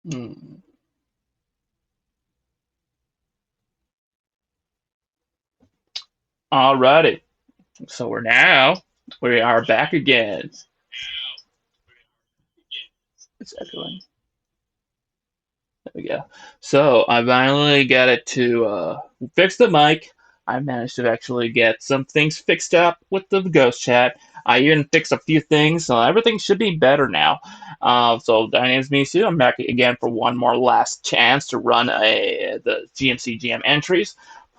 Hmm. Alrighty. So we are back again. It's echoing. There we go. So I finally got it to fix the mic. I managed to actually get some things fixed up with the ghost chat. I even fixed a few things, so everything should be better now. So my name is Misu. I'm back again for one more last chance to run the GMC GM entries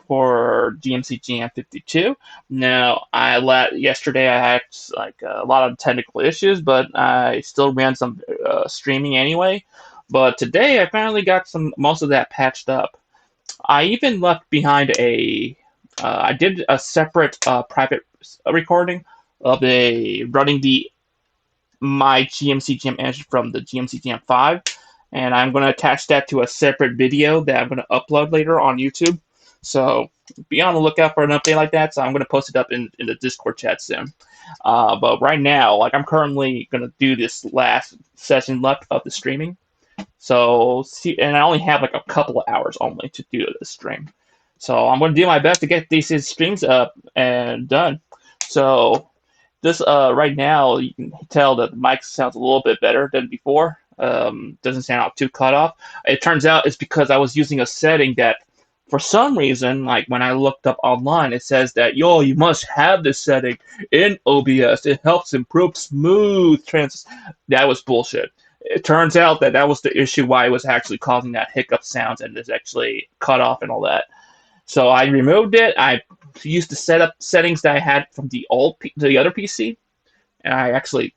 for GMC GM 52. Now, yesterday I had like a lot of technical issues, but I still ran some streaming anyway. But today I finally got some most of that patched up. I even left behind I did a separate private recording of a running the my GMC GM engine from the GMC GM 5, and I'm going to attach that to a separate video that I'm going to upload later on YouTube. So be on the lookout for an update like that. So I'm going to post it up in the Discord chat soon. But right now, like I'm currently going to do this last session left of the streaming. So see, and I only have like a couple of hours only to do this stream. So I'm going to do my best to get these streams up and done. So this right now you can tell that the mic sounds a little bit better than before. Doesn't sound out too cut off. It turns out it's because I was using a setting that for some reason, like when I looked up online, it says that you must have this setting in OBS. It helps improve smooth trans. That was bullshit. It turns out that that was the issue why it was actually causing that hiccup sounds and it's actually cut off and all that. So I removed it. I used the setup settings that I had from the other PC, and I actually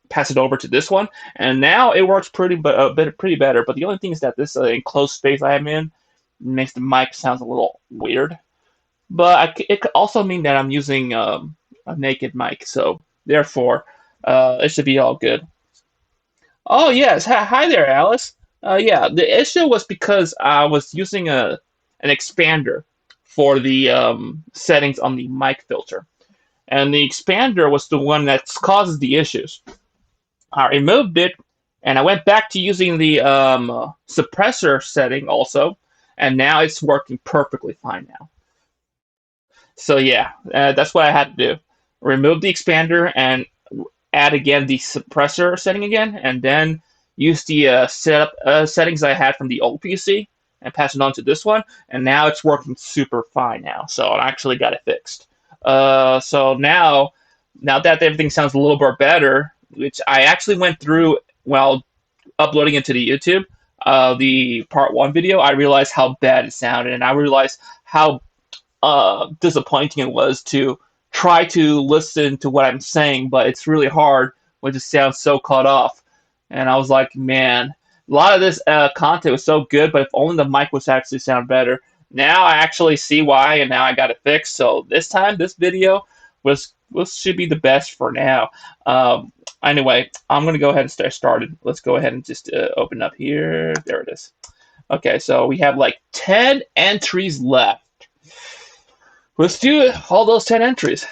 passed it over to this one. And now it works pretty better. But the only thing is that this enclosed space I am in makes the mic sounds a little weird. But it could also mean that I'm using a naked mic, so therefore it should be all good. Oh yes, hi there, Alice. Yeah, the issue was because I was using a an expander for the settings on the mic filter, and the expander was the one that causes the issues. I removed it, and I went back to using the suppressor setting also, and now it's working perfectly fine now. So yeah, that's what I had to do. Remove the expander and add again the suppressor setting again, and then use the setup settings I had from the old PC and pass it on to this one, and now it's working super fine now. So I actually got it fixed. So now that everything sounds a little bit better, which I actually went through while uploading it to the YouTube, the part one video, I realized how bad it sounded, and I realized how disappointing it was to try to listen to what I'm saying, but it's really hard when it sounds so cut off. And I was like, man, a lot of this content was so good, but if only the mic was actually sound better. Now I actually see why, and now I got it fixed. So this time, this video should be the best for now. Anyway, I'm gonna go ahead and start started. Let's go ahead and just open up here. There it is. Okay, so we have like 10 entries left. Let's do all those 10 entries.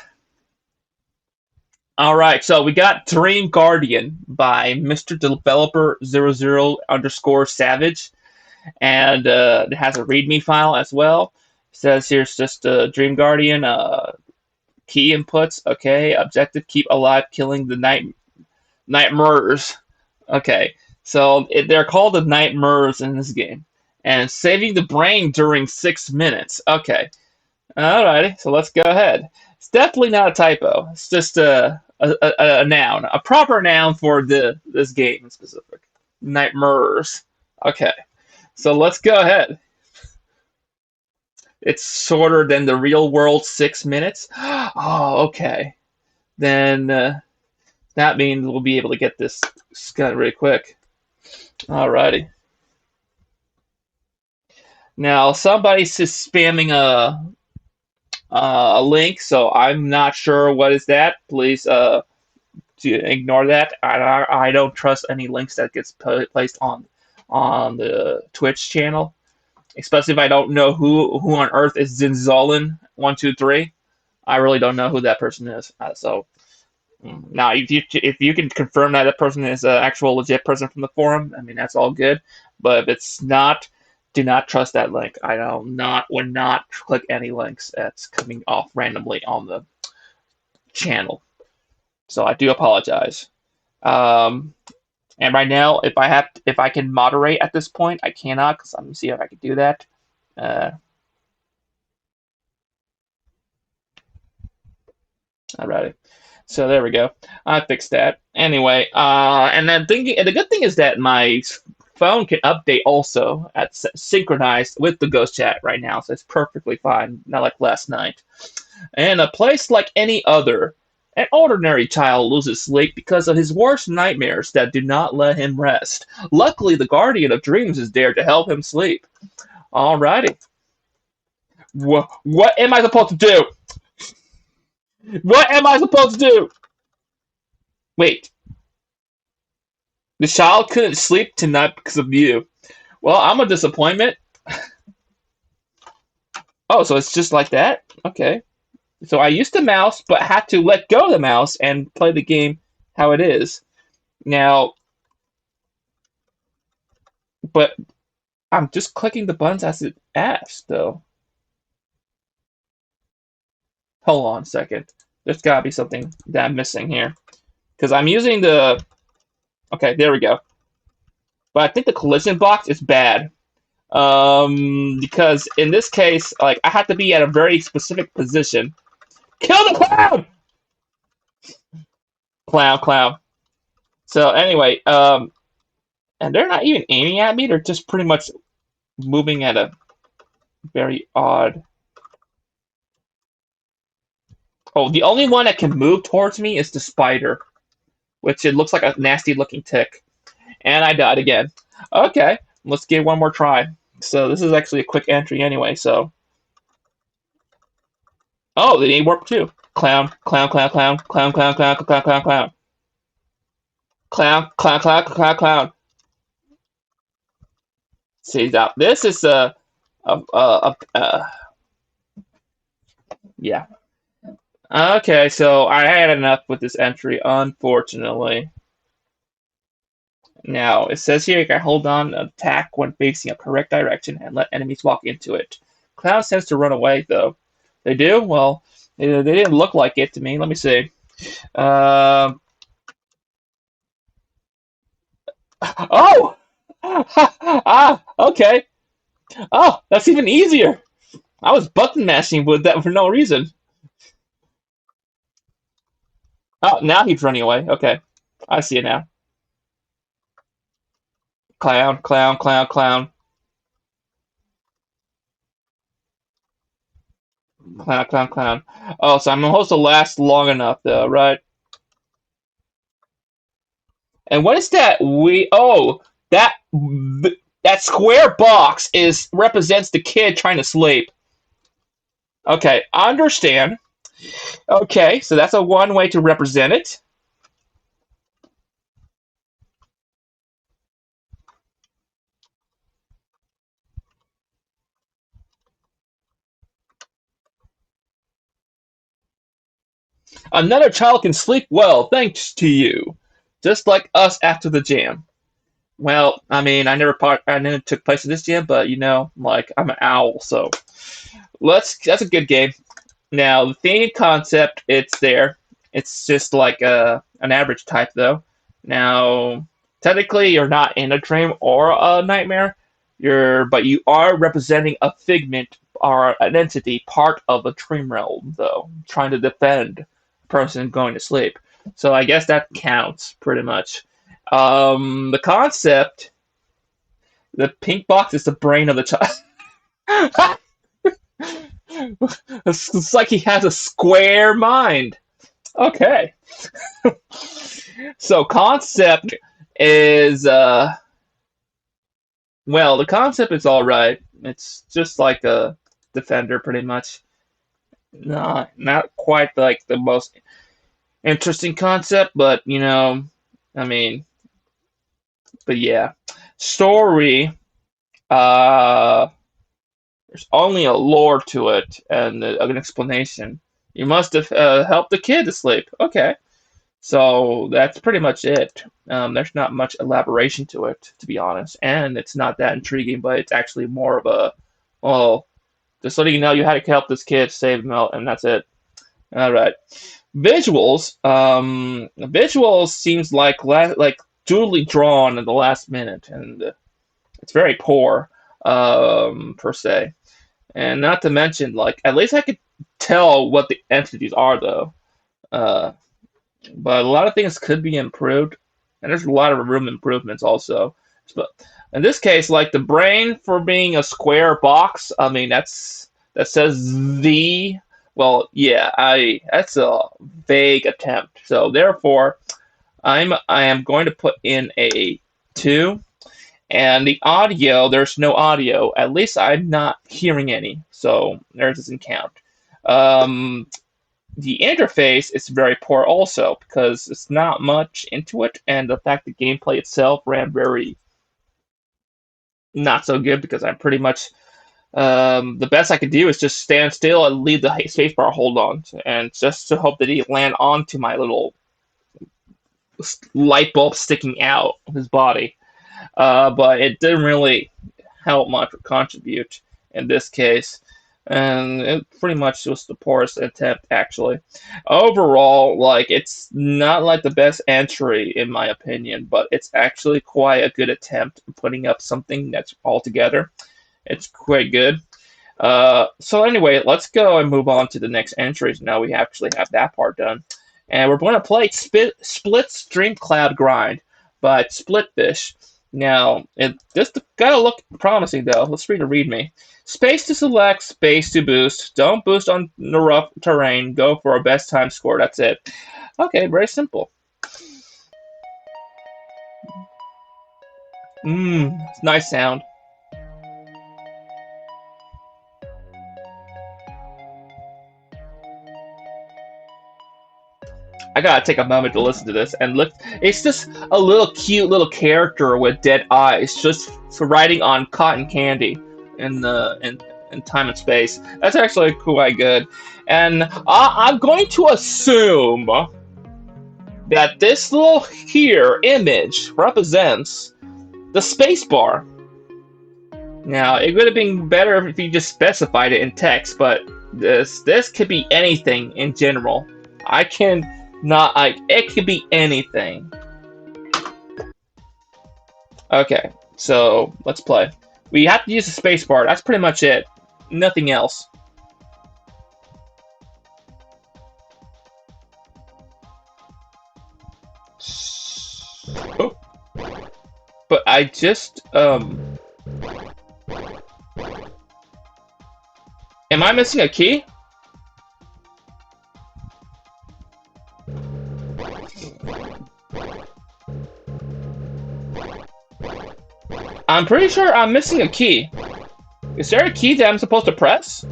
All right, so we got Dream Guardian by Mr. Developer 00 underscore Savage, and it has a README file as well. It says here's just Dream Guardian key inputs. Okay, objective: keep alive, killing the nightmares. Okay, so they're called the nightmares in this game, and saving the brain during 6 minutes. Okay, alrighty, so let's go ahead. It's definitely not a typo. It's just a noun, a proper noun for this game in specific. Nightmares. Okay, so let's go ahead. It's shorter than the real world 6 minutes. Oh, okay. Then that means we'll be able to get this cut really quick. Alrighty. Now somebody's just spamming a link, so I'm not sure what is that. Please ignore that. I don't trust any links that gets placed on the Twitch channel, especially if I don't know who on earth is Zinzolin 123. I really don't know who that person is. So Now, if you can confirm that that person is an actual legit person from the forum, I mean that's all good. But if it's not, do not trust that link. I would not click any links that's coming off randomly on the channel. So I do apologize. Um, and right now, if I can moderate at this point, I cannot because I'm gonna see if I can do that. Uh, Alrighty. So there we go. I fixed that. Anyway, and then thinking, and the good thing is that my phone can update also at synchronized with the ghost chat right now, so it's perfectly fine. Not like last night. In a place like any other, an ordinary child loses sleep because of his worst nightmares that do not let him rest. Luckily, the guardian of dreams is there to help him sleep. Alrighty. What am I supposed to do? What am I supposed to do? Wait, the child couldn't sleep tonight because of you. Well, I'm a disappointment. Oh, so it's just like that? Okay. So I used the mouse, but had to let go of the mouse and play the game how it is. Now, but I'm just clicking the buttons as it asks, though. Hold on a second. There's gotta be something that I'm missing here. Because I'm using the... Okay, there we go. But I think the collision box is bad. Because in this case, like, I have to be at a very specific position. Kill the clown! Clown. So anyway, and they're not even aiming at me. They're just pretty much moving at a very odd... Oh, the only one that can move towards me is the spider, which it looks like a nasty looking tick. And I died again. Okay, let's give one more try. So this is actually a quick entry anyway, so... Oh, they need warp too. Clown. See, now, this is yeah. Okay, so I had enough with this entry, unfortunately. Now, it says here you can hold on and attack when facing a correct direction and let enemies walk into it. Cloud tends to run away, though. They do? Well, they didn't look like it to me. Let me see. Um, oh! Ah, okay. Oh, that's even easier. I was button mashing with that for no reason. Oh, now he's running away. Okay. I see it now. Clown. Clown. Oh, so I'm supposed to last long enough, though, right? And what is that? That that square box is represents the kid trying to sleep. Okay, I understand. Okay, so that's a one way to represent it. Another child can sleep well thanks to you, just like us after the jam. Well, I mean, I never took place in this jam, but like I'm an owl, so that's a good game. Now, the theme concept, it's there. It's just like an average type, though. Now, technically, you're not in a dream or a nightmare. But you are representing a figment or an entity, part of a dream realm, though, trying to defend a person going to sleep. So I guess that counts pretty much. The concept, the pink box is the brain of the child. It's like he has a square mind. Okay. So concept is well, the concept is all right. It's just like a defender, pretty much. Not quite like the most interesting concept, but I mean, but yeah, story. Uh, there's only a lore to it and an explanation. You must have helped the kid to sleep. Okay. So that's pretty much it. There's not much elaboration to it, to be honest, and it's not that intriguing. But it's actually more of a, well, just letting you know you had to help this kid save him out, and that's it. All right. Visuals. Visuals seems like duly drawn in the last minute, and it's very poor, per se. And not to mention, like at least I could tell what the entities are, though. Uh, but a lot of things could be improved, and there's a lot of room improvements also. But in this case, like the brain for being a square box, I mean that says the. Well, yeah, I that's a vague attempt. So therefore, I am going to put in a 2. And the audio, there's no audio. At least I'm not hearing any, so there doesn't count. Um, the interface is very poor also because it's not much into it, and the fact the gameplay itself ran very not so good because I'm pretty much the best I could do is just stand still and leave the spacebar hold on, and just to hope that he land onto my little light bulb sticking out of his body. But it didn't really help much or contribute in this case. And it pretty much was the poorest attempt, actually. Overall, like, it's not like the best entry, in my opinion, but it's actually quite a good attempt at putting up something that's all together. It's quite good. So anyway, let's go and move on to the next entries. Now we actually have that part done. And we're going to play Split Stream Cloud Grind by Splitfish. Now, this gotta look promising though. Let's read a readme. Space to select, space to boost. Don't boost on the rough terrain. Go for a best time score. That's it. Okay, very simple. Nice sound. I gotta take a moment to listen to this and look. It's just a little cute little character with dead eyes, just for writing on cotton candy in time and space. That's actually quite good. And I'm going to assume that this little here image represents the space bar. Now, it would have been better if you just specified it in text, but this could be anything in general. I can not like it could be anything. Okay, so let's play. We have to use the space bar. That's pretty much it. Nothing else. Oh. But I just am I missing a key? I'm pretty sure I'm missing a key. Is there a key that I'm supposed to press?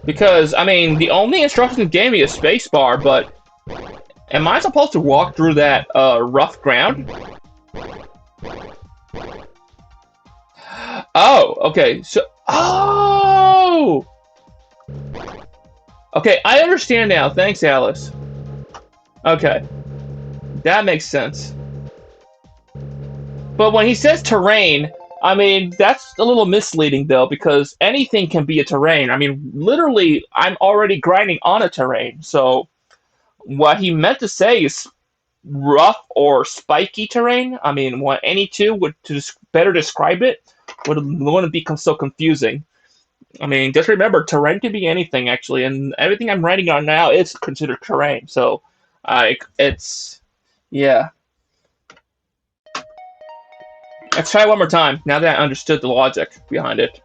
Because, I mean, the only instructions gave me is spacebar, but am I supposed to walk through that rough ground? Oh, okay. So, oh! Okay, I understand now. Thanks, Alice. Okay. That makes sense. But when he says terrain, I mean, that's a little misleading, though, because anything can be a terrain. I mean, literally, I'm already grinding on a terrain. So, what he meant to say is rough or spiky terrain. I mean, what any two would to better describe it wouldn't become so confusing. I mean, just remember, terrain can be anything, actually, and everything I'm writing on now is considered terrain. So, it's, yeah. Let's try one more time, now that I understood the logic behind it.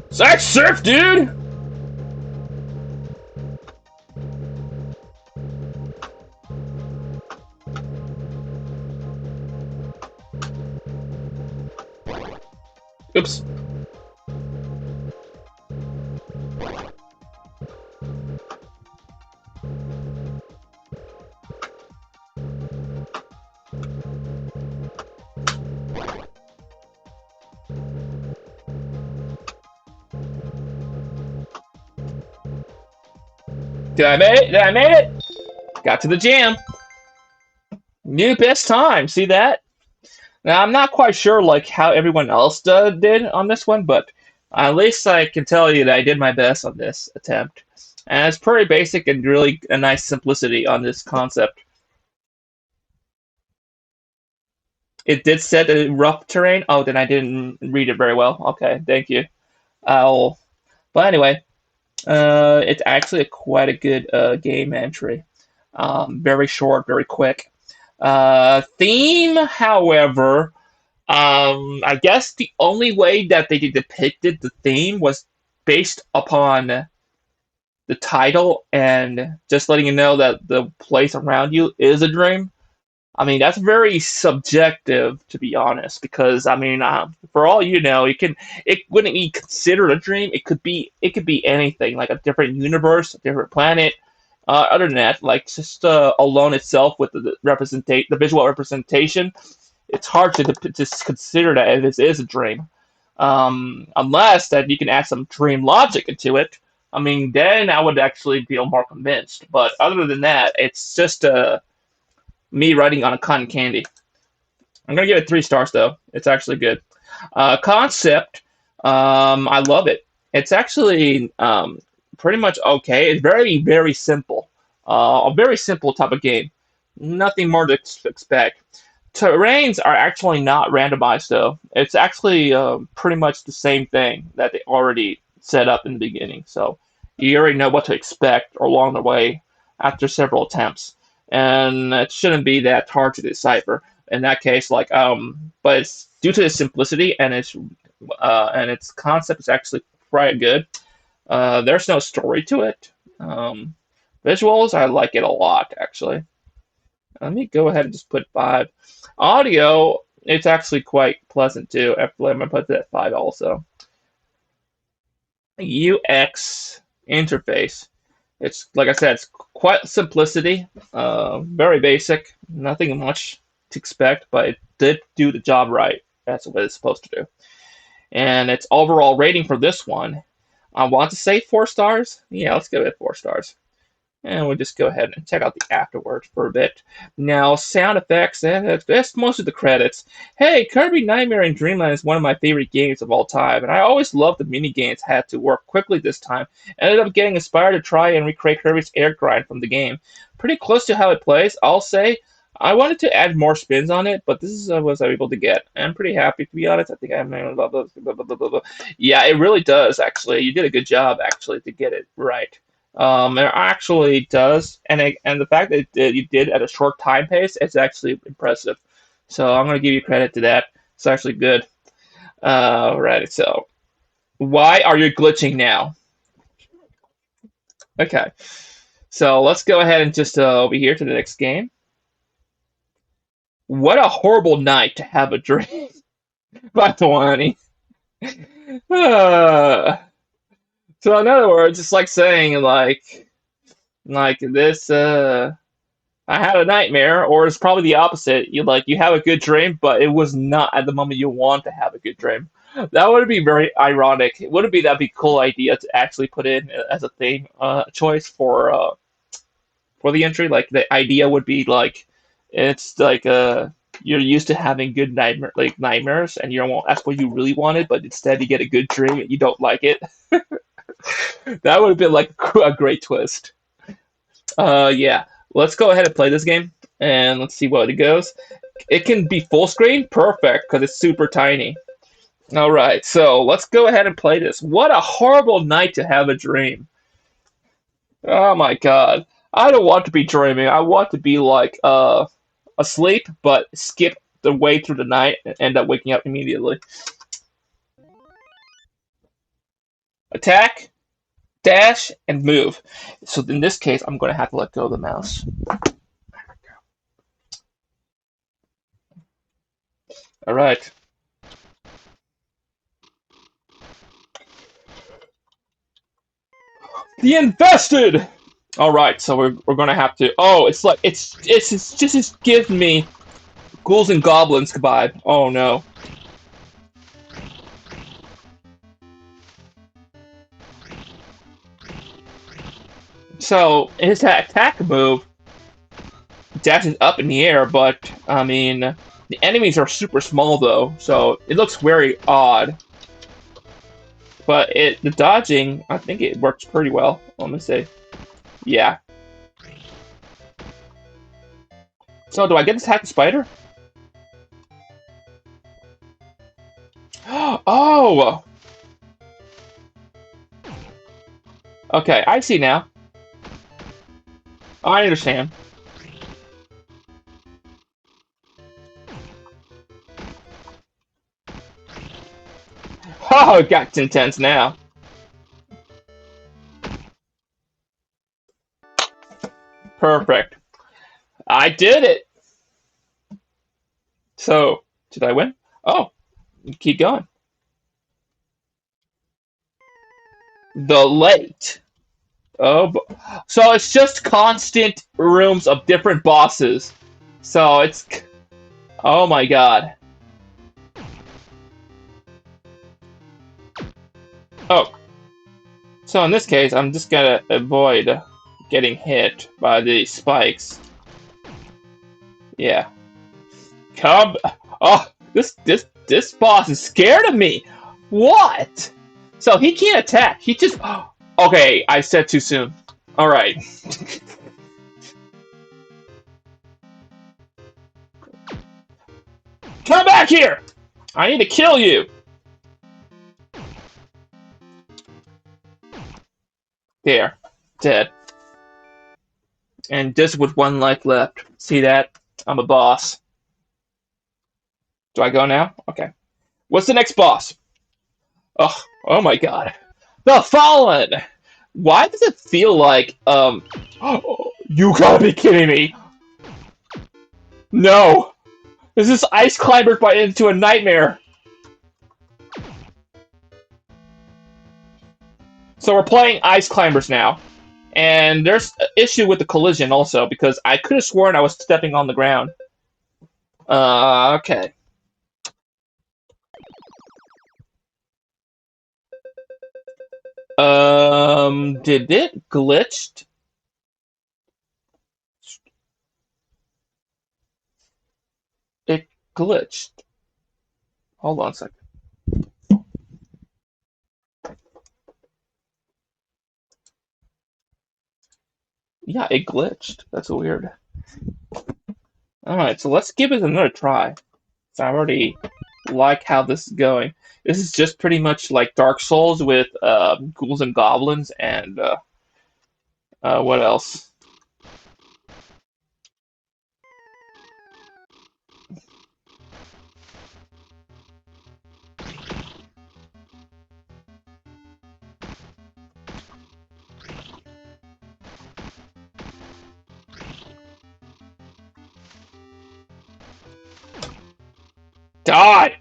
Psych surf, dude! Oops. Did I make it? Did I make it? Got to the jam. New best time. See that? Now I'm not quite sure like how everyone else did on this one, but at least I can tell you that I did my best on this attempt. And it's pretty basic and really a nice simplicity on this concept. It did set a rough terrain. Oh, then I didn't read it very well. Okay, thank you. I'll. But anyway, it's actually quite a good game entry. Very short, very quick. Theme, however, I guess the only way that they depicted the theme was based upon the title and just letting you know that the place around you is a dream. I mean, that's very subjective, to be honest, because I mean, for all you know, it wouldn't be considered a dream. It could be anything, like a different universe, a different planet. Other than that, like just alone itself with the visual representation, it's hard to just consider that if it is a dream, unless that you can add some dream logic into it. I mean, then I would actually feel more convinced. But other than that, it's just me writing on a cotton candy. I'm gonna give it 3 stars though. It's actually good. Concept, I love it. It's actually pretty much okay. It's very very simple. A very simple type of game. Nothing more to expect. Terrains are actually not randomized though. It's actually pretty much the same thing that they already set up in the beginning. So you already know what to expect along the way after several attempts, and it shouldn't be that hard to decipher. In that case, like but it's due to its simplicity and its concept is actually quite good. There's no story to it. Visuals, I like it a lot actually. Let me go ahead and just put 5. Audio, it's actually quite pleasant too. I'm gonna put that at 5 also. UX interface. It's like I said, it's quite simplicity, very basic, nothing much to expect, but it did do the job right. That's what it's supposed to do. And its overall rating for this one, I want to say 4 stars. Yeah, let's give it 4 stars. And we'll just go ahead and check out the afterwards for a bit. Now, sound effects, that's most of the credits. Hey, Kirby Nightmare in Dreamland is one of my favorite games of all time, and I always loved the mini games had to work quickly this time. Ended up getting inspired to try and recreate Kirby's air grind from the game. Pretty close to how it plays, I'll say. I wanted to add more spins on it, but this is what I was able to get. I'm pretty happy, to be honest. I think I'm blah, blah, blah, blah, blah, blah. Yeah, it really does, actually. You did a good job, actually, to get it right. It actually does, and the fact that you did at a short time pace is actually impressive. So I'm gonna give you credit to that. It's actually good. Right. So why are you glitching now? Okay. So let's go ahead and just over here to the next game. What a horrible night to have a dream by 20. Uh, so in other words, it's like saying like this. I had a nightmare, or it's probably the opposite. You have a good dream, but it was not at the moment you want to have a good dream. That would be very ironic. Would it be that'd be a cool idea to actually put in as a theme choice for the entry? Like the idea would be like it's like you're used to having good nightmares, and you don't want that's what you really wanted, but instead you get a good dream and you don't like it. That would have been like a great twist. Yeah. Let's go ahead and play this game and let's see what it goes. It can be full screen, perfect, because it's super tiny. All right, so let's go ahead and play this. What a horrible night to have a dream. Oh my god. I don't want to be dreaming. I want to be like asleep, but skip the way through the night and end up waking up immediately. Attack, dash, and move. So in this case, I'm going to have to let go of the mouse. All right. The infested. All right, so we're gonna have to. Oh, it's like it's just giving me ghouls and goblins vibe. Oh no. So his attack move dashes up in the air, but I mean, the enemies are super small though, so it looks very odd. But the dodging, I think it works pretty well. Let me say, yeah. So do I get this hack spider? Oh! Okay, I see now. I understand. Oh, it got intense now. Perfect. I did it! So, did I win? Oh, keep going. The late. Oh, so it's just constant rooms of different bosses. So it's... Oh my god. Oh. So in this case, I'm just gonna avoid getting hit by the spikes. Yeah. Come... Oh, this boss is scared of me! What? So he can't attack, he just... Okay, I said too soon. Alright. Come back here! I need to kill you! There. Dead. And just with one life left. See that? I'm a boss. Do I go now? Okay. What's the next boss? Oh my god. The Fallen! Why does it feel like, oh, you gotta be kidding me! No! Is this Ice Climber into a nightmare? So we're playing Ice Climbers now. And there's an issue with the collision also, because I could have sworn I was stepping on the ground. Okay. Did it glitched? It glitched. Hold on a second. Yeah, it glitched. That's weird. Alright, so let's give it another try. So I already like how this is going. This is just pretty much like Dark Souls with ghouls and goblins and what else? Die!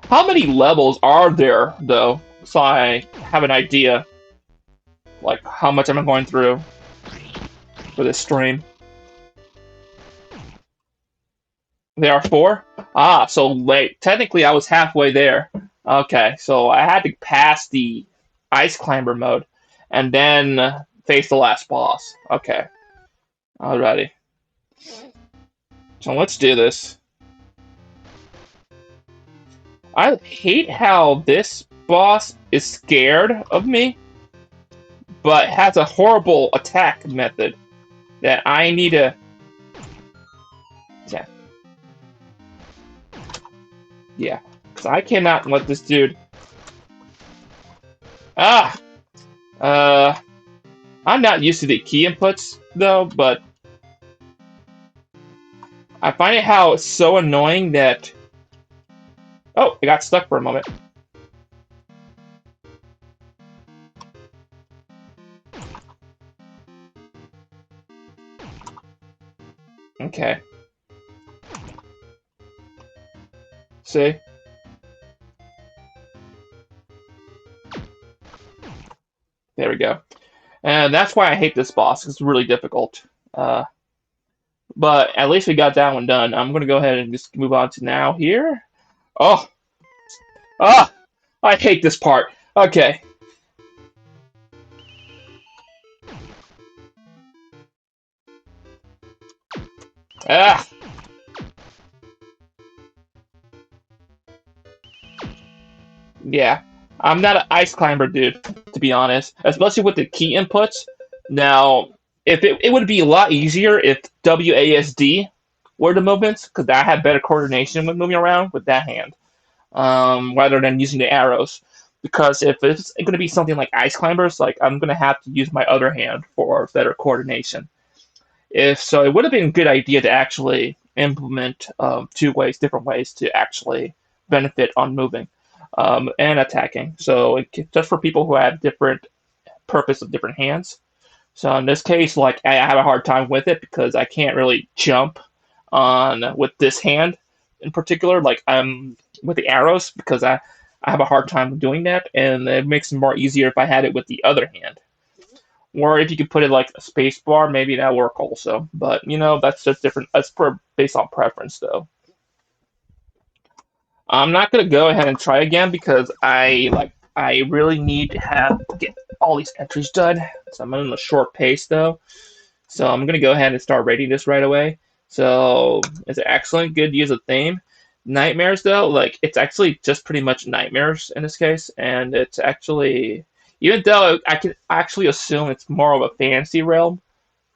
How many levels are there, though? So I have an idea, like, how much I'm going through for this stream. There are 4? Ah, so late. Technically, I was halfway there. Okay, so I had to pass the Ice Climber mode, and then face the last boss. Okay. Alrighty. So let's do this. I hate how this boss is scared of me, but has a horrible attack method that I need to... Yeah. Yeah. So I cannot let this dude... Ah! I'm not used to the key inputs, though, but... I find it how it's so annoying that... Oh, I got stuck for a moment. Okay. See? There we go. And that's why I hate this boss. It's really difficult. But at least we got that one done. I'm going to go ahead and just move on to now here. Oh! Ah! I hate this part. Okay. Ah, yeah. I'm not an ice climber, dude, to be honest. Especially with the key inputs. Now, if it would be a lot easier if WASD were the movements, because I have better coordination with moving around with that hand, rather than using the arrows. Because if it's going to be something like ice climbers, like I'm going to have to use my other hand for better coordination. If so, it would have been a good idea to actually implement two ways, different ways to actually benefit on moving and attacking. So just for people who have different purpose of different hands. So in this case, like I have a hard time with it because I can't really jump on with this hand in particular. Like I'm with the arrows because I have a hard time doing that, and it makes it more easier if I had it with the other hand. Or if you could put it like a space bar, maybe that work also. But that's just different. That's based on preference, though. I'm not gonna go ahead and try again because I really need to have get all these entries done. So I'm on a short pace though. So I'm gonna go ahead and start rating this right away. So it's an excellent, good use of theme. Nightmares though, like it's actually just pretty much nightmares in this case, and it's actually even though I can actually assume it's more of a fantasy realm.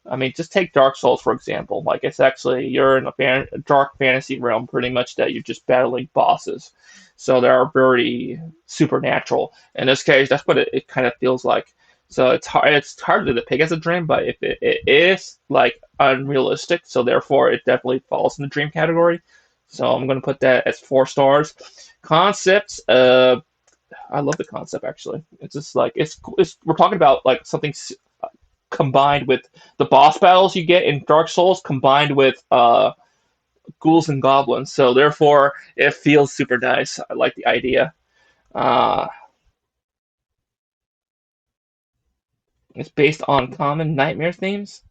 I mean, just take Dark Souls for example. Like it's actually you're in a dark fantasy realm, pretty much that you're just battling bosses. So they are very supernatural. In this case, that's what it kind of feels like. So it's hard. It's hard to pick as a dream, but if it is like unrealistic, so therefore it definitely falls in the dream category. So I'm gonna put that as 4 stars. Concepts. I love the concept actually. It's just like it's we're talking about like something combined with the boss battles you get in Dark Souls, combined with ghouls and goblins. So therefore, it feels super nice. I like the idea. Uh, it's based on common nightmare themes.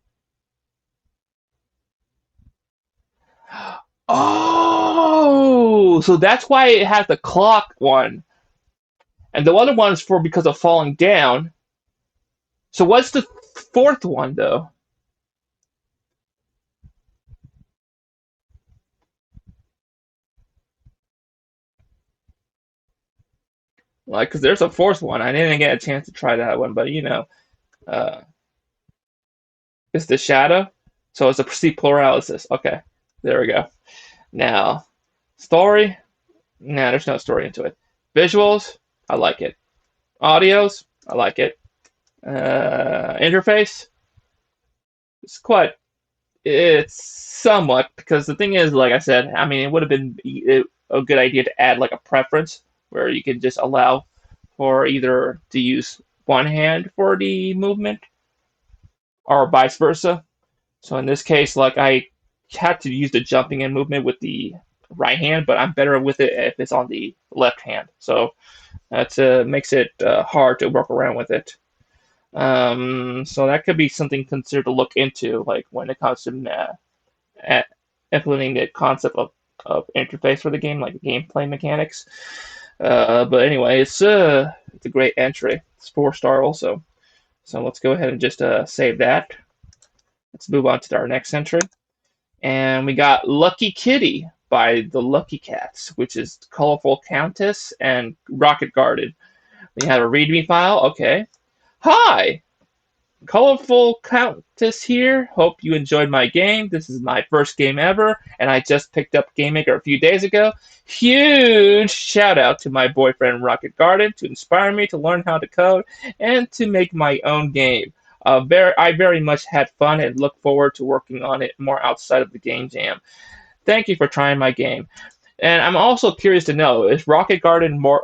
Oh, so that's why it has the clock one, and the other one is for because of falling down. So what's the fourth one though? Like, because there's a fourth one. I didn't get a chance to try that one, but uh, it's the shadow. So it's a perceived pluralysis. Okay, there we go. Now, story. Nah, there's no story into it. Visuals, I like it. Audios, I like it. Interface, it's quite. It's somewhat because the thing is, like I said, I mean, it would have been a good idea to add like a preference where you could just allow for either to use one hand for the movement or vice versa. So in this case, like I had to use the jumping in movement with the right hand, but I'm better with it if it's on the left hand. So that makes it hard to work around with it. So that could be something considered to look into, like when it comes to at implementing the concept of interface for the game, like gameplay mechanics. But anyway, it's a great entry. It's 4 star also. So let's go ahead and just save that. Let's move on to our next entry. And we got Lucky Kitty by the Lucky Cats, which is Colorful Countess and Rocket Guarded. We have a README file. Okay. Hi, Colorful Countess here. Hope you enjoyed my game. This is my first game ever, and I just picked up Game Maker a few days ago. Huge shout out to my boyfriend Rocket Garden to inspire me to learn how to code and to make my own game. I very much had fun and look forward to working on it more outside of the game jam. Thank you for trying my game. And I'm also curious to know, is Rocket Garden more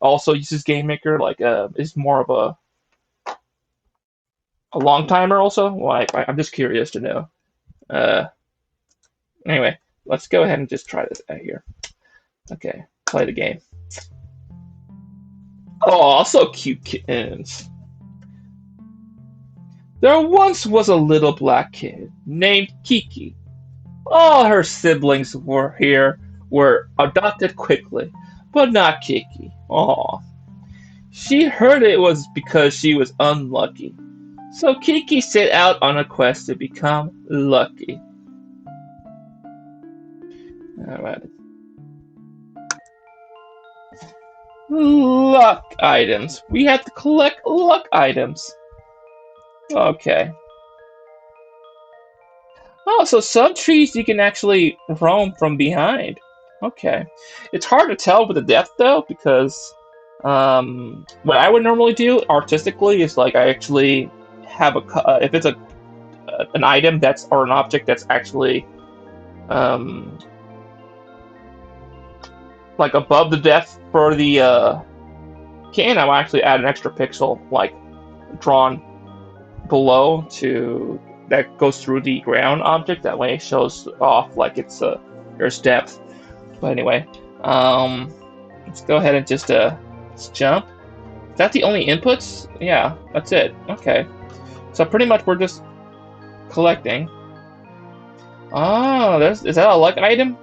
also uses Game Maker, like is more of a long timer also? Like I'm just curious to know. Uh, anyway, let's go ahead and just try this out here. Okay, play the game. Oh, so cute kittens. There once was a little black kid named Kiki. All her siblings were adopted quickly, but not Kiki. Aw. She heard it was because she was unlucky. So Kiki set out on a quest to become lucky. Alright. Luck items. We have to collect luck items. Okay. Oh, so some trees you can actually roam from behind. Okay. It's hard to tell with the depth though, because what I would normally do artistically is like I actually have if it's an item that's or an object that's actually um, like above the depth for the can, I'll actually add an extra pixel like drawn below to that goes through the ground object. That way it shows off like it's there's depth. But anyway, let's go ahead and just let's jump. Is that the only inputs? Yeah, that's it. Okay, so pretty much we're just collecting. Oh, is that a luck item?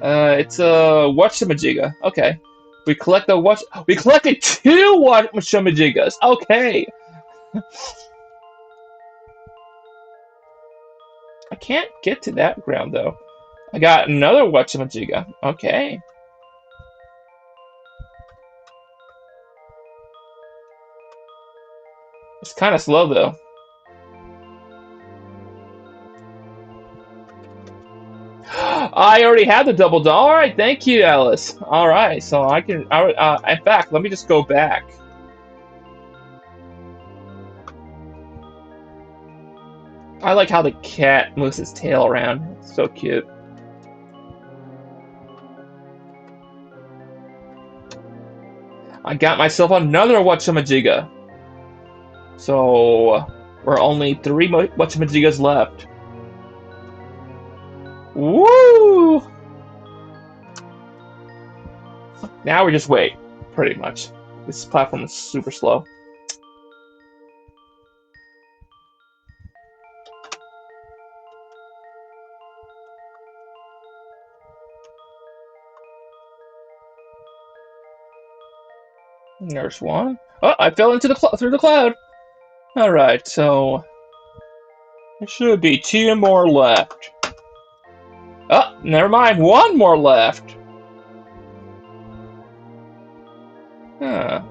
It's a Whatchamajiga. Okay, we collect the watch. We collected two Whatchamajigas. Okay. I can't get to that ground though. I got another Whatchamajiga. Okay. It's kind of slow though. I already had the double doll. All right, thank you, Alice. All right, so I can. In fact, let me just go back. I like how the cat moves its tail around. It's so cute. I got myself another Whatchamajiga. So we're only three Whatchamajigas left. Woo! Now we just wait, pretty much. This platform is super slow. There's one. Oh, I fell into through the cloud. All right, so there should be two more left. Oh, never mind. One more left. Huh.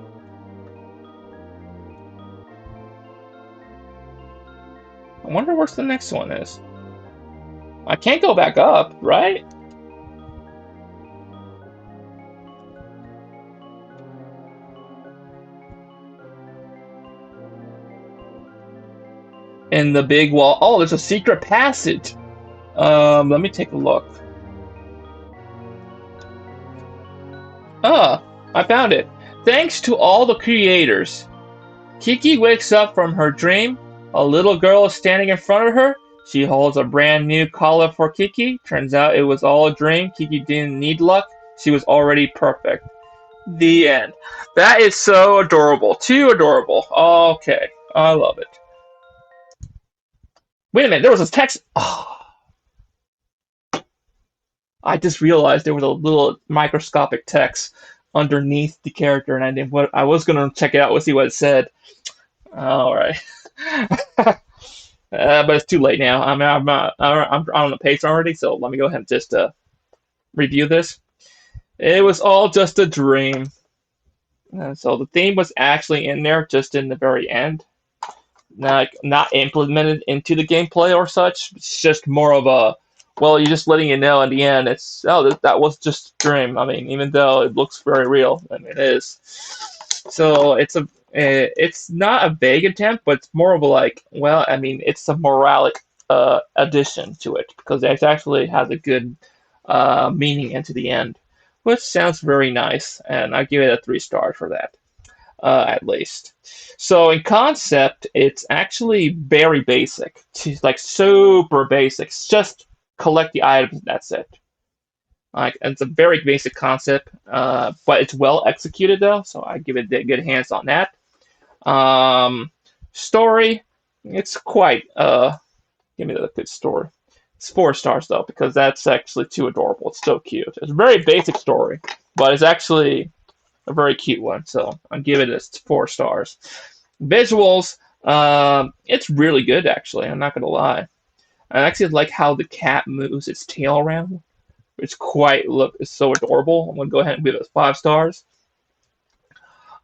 I wonder where the next one is. I can't go back up, right? In the big wall. Oh, there's a secret passage. Let me take a look. Ah, I found it. Thanks to all the creators. Kiki wakes up from her dream. A little girl is standing in front of her. She holds a brand new collar for Kiki. Turns out it was all a dream. Kiki didn't need luck. She was already perfect. The end. That is so adorable. Too adorable. Okay. I love it. Wait a minute. There was a text. Oh, I just realized there was a little microscopic text underneath the character, and I was gonna check it out and see what it said. All right. But it's too late now. I'm on the page already, so let me go ahead and just review this. It was all just a dream. So the theme was actually in there just in the very end. Not implemented into the gameplay or such. It's just more of a, well, you're just letting you know in the end. It's, oh, that was just a dream. I mean, even though it looks very real, I mean, it is. So it's not a vague attempt, but it's more of a like, well, I mean, it's a moralic addition to it because it actually has a good meaning into the end, which sounds very nice, and I give it a 3 stars for that, at least. So in concept, it's actually very basic. It's like super basic. It's just collect the items, and that's it. Like it's a very basic concept, but it's well executed though, so I give it good hands on that. Story, it's quite give me the good story. It's 4 stars though, because that's actually too adorable. It's so cute. It's a very basic story, but it's actually a very cute one. So I'll give it 4 stars. Visuals, it's really good actually. I'm not gonna lie. I actually like how the cat moves its tail around. It's it's so adorable. I'm gonna go ahead and give it 5 stars.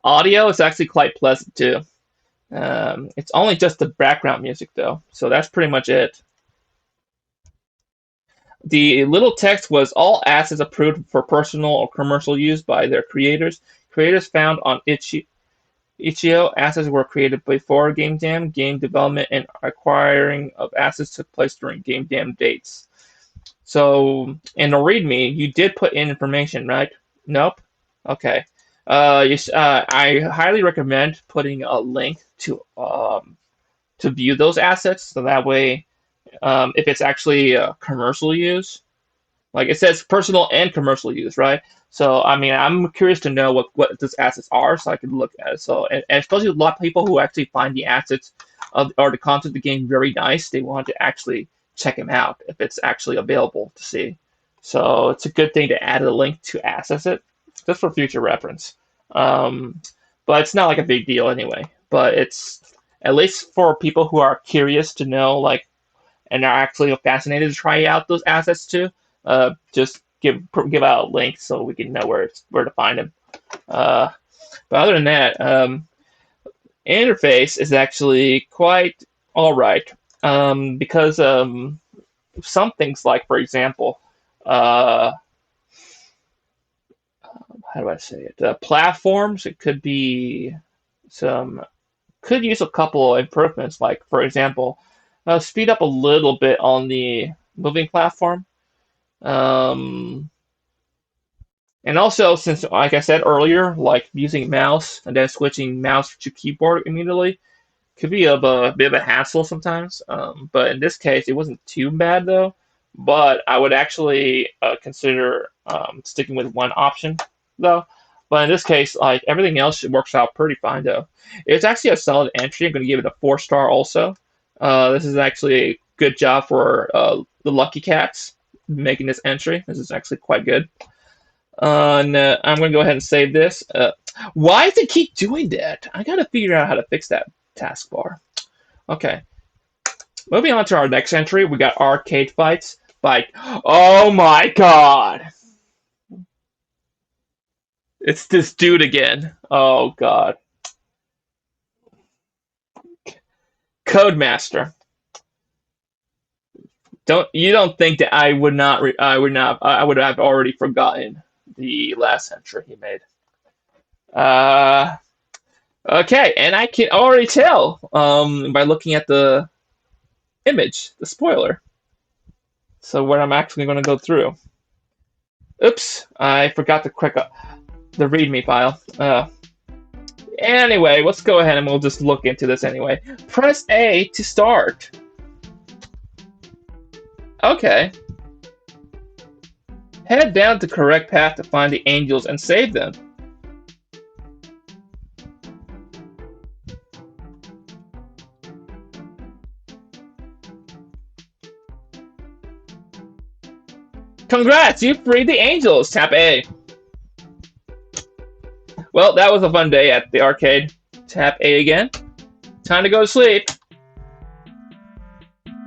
Audio is actually quite pleasant too. It's only just the background music though, so that's pretty much it. The little text was all assets approved for personal or commercial use by their creators. Creators found on Itch.io assets were created before Game Jam. Game development and acquiring of assets took place during Game Jam dates. So in the README, you did put in information, right? Nope. Okay. I highly recommend putting a link to view those assets, so that way, if it's actually commercial use, like it says personal and commercial use, right? So I mean, I'm curious to know what those assets are, so I can look at it. So and especially a lot of people who actually find the assets of or the content of the game very nice, they want to actually check them out if it's actually available to see. So it's a good thing to add a link to access it, just for future reference. Um, but it's not like a big deal anyway. But it's at least for people who are curious to know, like, and are actually fascinated to try out those assets too. Just give out a link so we can know where to find them. Uh, but other than that, interface is actually quite all right, because some things, like for example, uh, how do I say it? Platforms. It could be some could use a couple of improvements, like for example, speed up a little bit on the moving platform. Um, and also, since like I said earlier, like using mouse and then switching mouse to keyboard immediately could be a bit of a hassle sometimes. But in this case, it wasn't too bad though. But I would actually consider sticking with one option though. But in this case, like everything else, it works out pretty fine though. It's actually a solid entry. I'm going to give it a 4 star also. This is actually a good job for the Lucky Cats making this entry. This is actually quite good. And I'm going to go ahead and save this. Why does it keep doing that? I got to figure out how to fix that taskbar. Okay. Moving on to our next entry, we got arcade fights. Oh my god! It's this dude again. Oh god. Codemaster. Don't think that I would not I would have already forgotten the last entry he made. Uh okay, and I can already tell by looking at the image, the spoiler. So what I'm actually going to go through. Oops, I forgot to click the README file. Anyway, let's go ahead and we'll just look into this anyway. Press A to start. Okay. Head down the correct path to find the angels and save them. Congrats, you freed the angels. Tap A. Well, that was a fun day at the arcade. Tap A again. Time to go to sleep.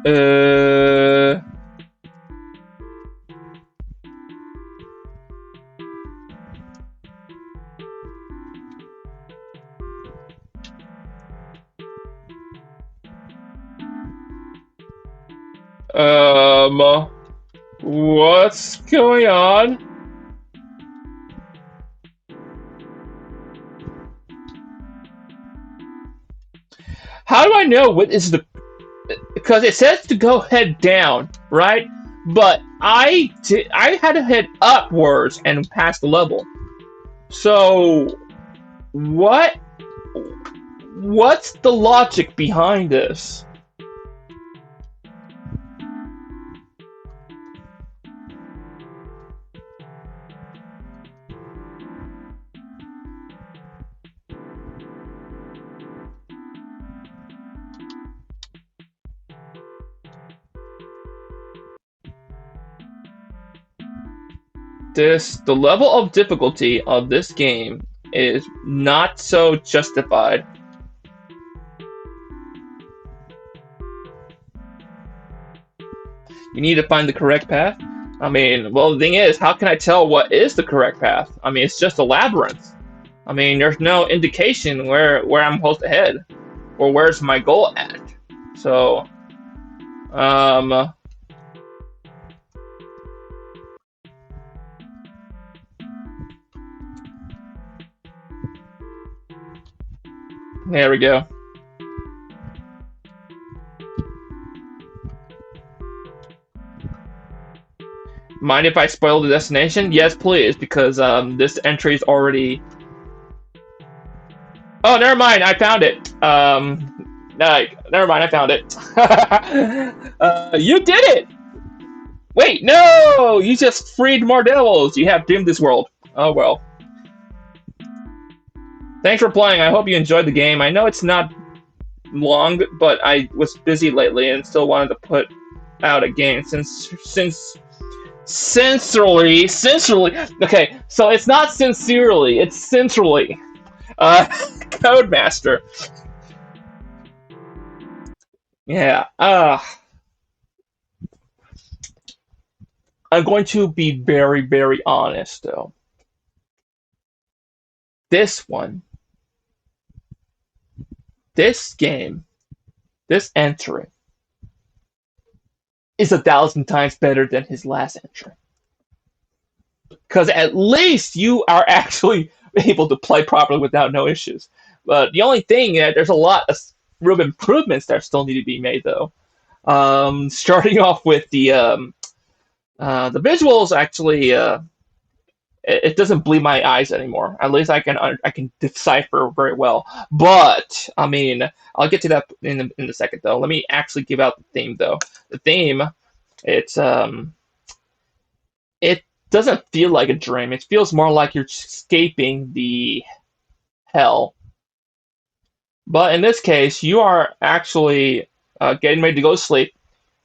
Uh... What's going on? How do I know what is the? Because it says to go head down, right? But I had to head upwards and pass the level. So what? What's the logic behind this? The level of difficulty of this game is not so justified. You need to find the correct path. I mean, well, the thing is, how can I tell what is the correct path? I mean, it's just a labyrinth. I mean, there's no indication where I'm supposed to head or where's my goal at. So, um, there we go. Mind if I spoil the destination? Yes, please, because this entry is already. Oh, never mind. I found it. Never mind. I found it. You did it. Wait, no! You just freed more devils. You have doomed this world. Oh well. Thanks for playing. I hope you enjoyed the game. I know it's not long, but I was busy lately and still wanted to put out a game sincerely. Okay, so it's not sincerely, it's sincerely. Codemaster. Yeah. I'm going to be very, very honest though. This one, this game, this entry is 1,000 times better than his last entry. Because at least you are actually able to play properly without no issues. But the only thing, there's a lot of room improvements that still need to be made, though. Starting off with the visuals, actually, it doesn't bleed my eyes anymore. At least I can decipher very well. But I mean, I'll get to that in a second, though. Let me actually give out the theme, though. The theme, it's it doesn't feel like a dream. It feels more like you're escaping the hell. But in this case, you are actually getting ready to go to sleep,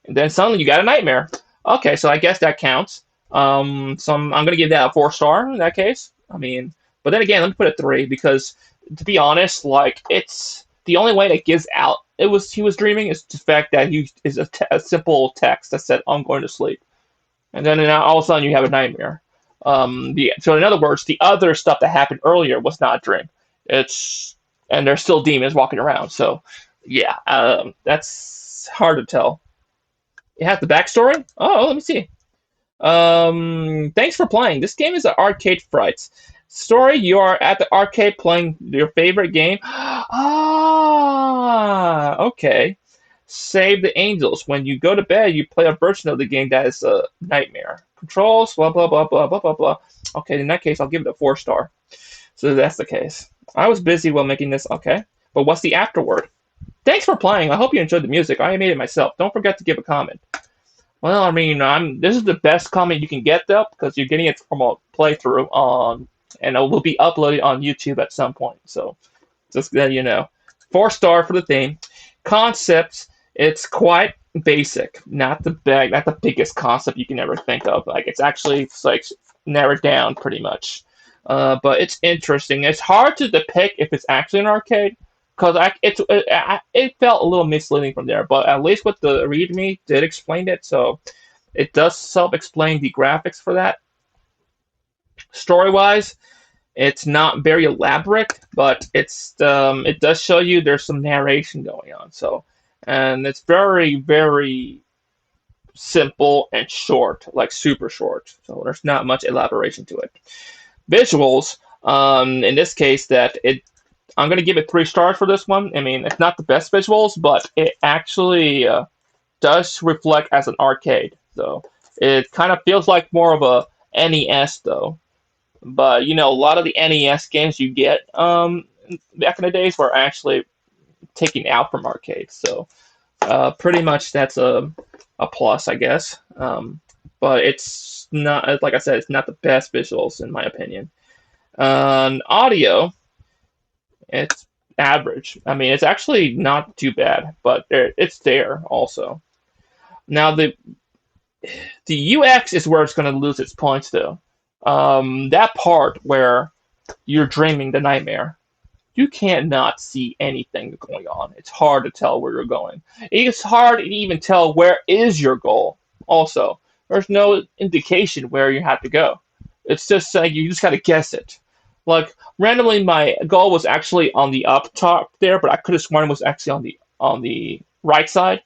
and then suddenly you got a nightmare. Okay, so I guess that counts. I'm gonna give that a 4 star in that case. I mean, but then again, let me put it 3 because to be honest, like it's the only way that gives out he was dreaming is the fact that he is a simple text that said I'm going to sleep, and then all of a sudden you have a nightmare. So in other words, the other stuff that happened earlier was not a dream. It's and there's still demons walking around. So yeah, that's hard to tell. You have the backstory. Oh, let me see. Thanks for playing. This game is an arcade fright. Story, you are at the arcade playing your favorite game. Ah, okay. Save the Angels. When you go to bed, you play a version of the game that is a nightmare. Controls, blah, blah, blah, blah, blah, blah, blah. Okay, in that case, I'll give it a 4 star. So that's the case. I was busy while making this. Okay. But what's the afterword? Thanks for playing. I hope you enjoyed the music. I made it myself. Don't forget to give a comment. Well, I mean, this is the best comment you can get though, because you're getting it from a playthrough on, and it will be uploaded on YouTube at some point. So, just that you know, 4 star for the theme. Concepts, it's quite basic, not the biggest concept you can ever think of. Like it's actually like narrowed down pretty much. But it's interesting. It's hard to depict if it's actually an arcade because it felt a little misleading from there. But at least with the README did explain it, so it does self-explain the graphics for that. Story-wise, it's not very elaborate, but it does show you there's some narration going on. So, and it's very very simple and short, like super short. So there's not much elaboration to it. Visuals, in this case, I'm gonna give it 3 stars for this one. I mean, it's not the best visuals, but it actually does reflect as an arcade. So it kind of feels like more of a NES though. But a lot of the NES games you get back in the days were actually taken out from arcades. So pretty much that's a plus, I guess. But it's not, like I said, it's not the best visuals in my opinion. Audio, it's average. I mean, it's actually not too bad, but it's there also. Now the UX is where it's going to lose its points, though. That part where you're dreaming the nightmare, you can't not see anything going on. It's hard to tell where you're going. It's hard to even tell where is your goal. Also, There's no indication where you have to go. It's just like you just gotta guess it. Like randomly, my goal was actually on the up top there, but I could have sworn it was actually on the right side.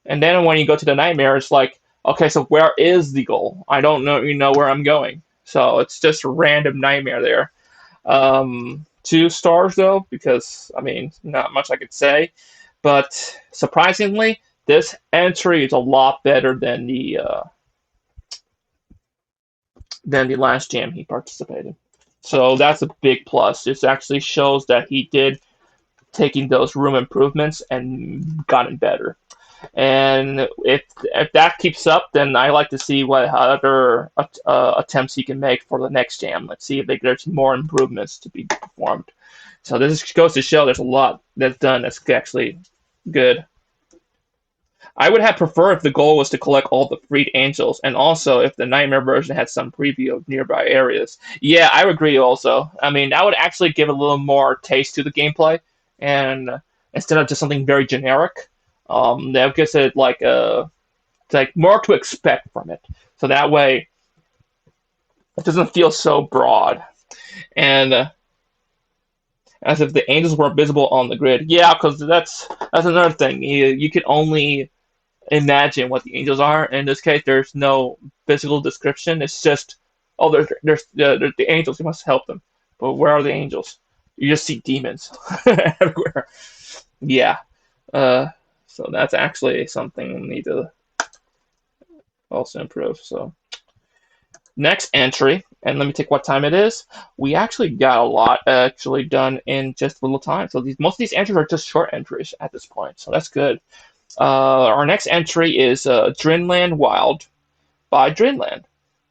And then when you go to the nightmare, it's like, okay, so where is the goal? I don't know, where I'm going. So it's just a random nightmare there. 2 stars though, because I mean, not much I could say. But surprisingly, this entry is a lot better than the last jam he participated. So that's a big plus. It actually shows that he did taking those room improvements and gotten better. And if that keeps up, then I like to see what other attempts he can make for the next jam. Let's see if there's more improvements to be performed. So this goes to show there's a lot that's done that's actually good. I would have preferred if the goal was to collect all the freed angels, and also if the nightmare version had some preview of nearby areas. Yeah, I would agree. Also, I mean, that would actually give a little more taste to the gameplay, and instead of just something very generic, that gives it like more to expect from it. So that way, it doesn't feel so broad, and as if the angels were visible on the grid. Yeah, because that's another thing. You can only imagine what the angels are. In this case, there's no physical description. It's just, oh, there's the angels. You must help them. But where are the angels? You just see demons everywhere. Yeah. Uh, so that's actually something we need to also improve. So next entry, and let me take what time it is. We actually got a lot actually done in just a little time. So most of these entries are just short entries at this point. So that's good. Our next entry is Dreamland Wild by Dreamland,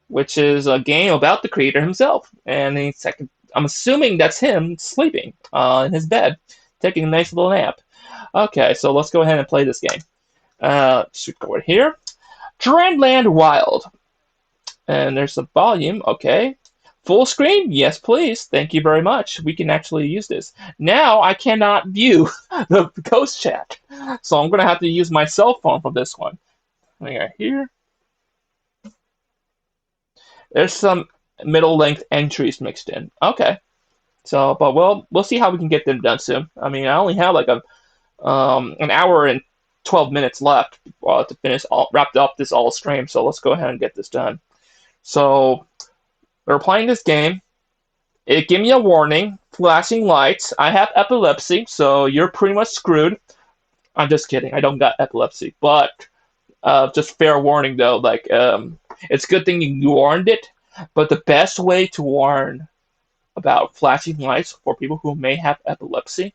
which is a game about the creator himself. And I'm assuming that's him sleeping in his bed, taking a nice little nap. Okay, so let's go ahead and play this game. Should go right here. Dreamland Wild. And there's the volume. Okay. Full screen? Yes, please. Thank you very much. We can actually use this. Now I cannot view the ghost chat. So I'm going to have to use my cell phone for this one. Right here. There's some middle length entries mixed in. Okay. So, but we'll see how we can get them done soon. I mean, I only have like an hour and 12 minutes left to finish wrapped up this all stream. So let's go ahead and get this done. So we're playing this game. It gave me a warning, flashing lights. I have epilepsy, so you're pretty much screwed. I'm just kidding. I don't got epilepsy, but just fair warning though. Like, it's a good thing you warned it. But the best way to warn about flashing lights for people who may have epilepsy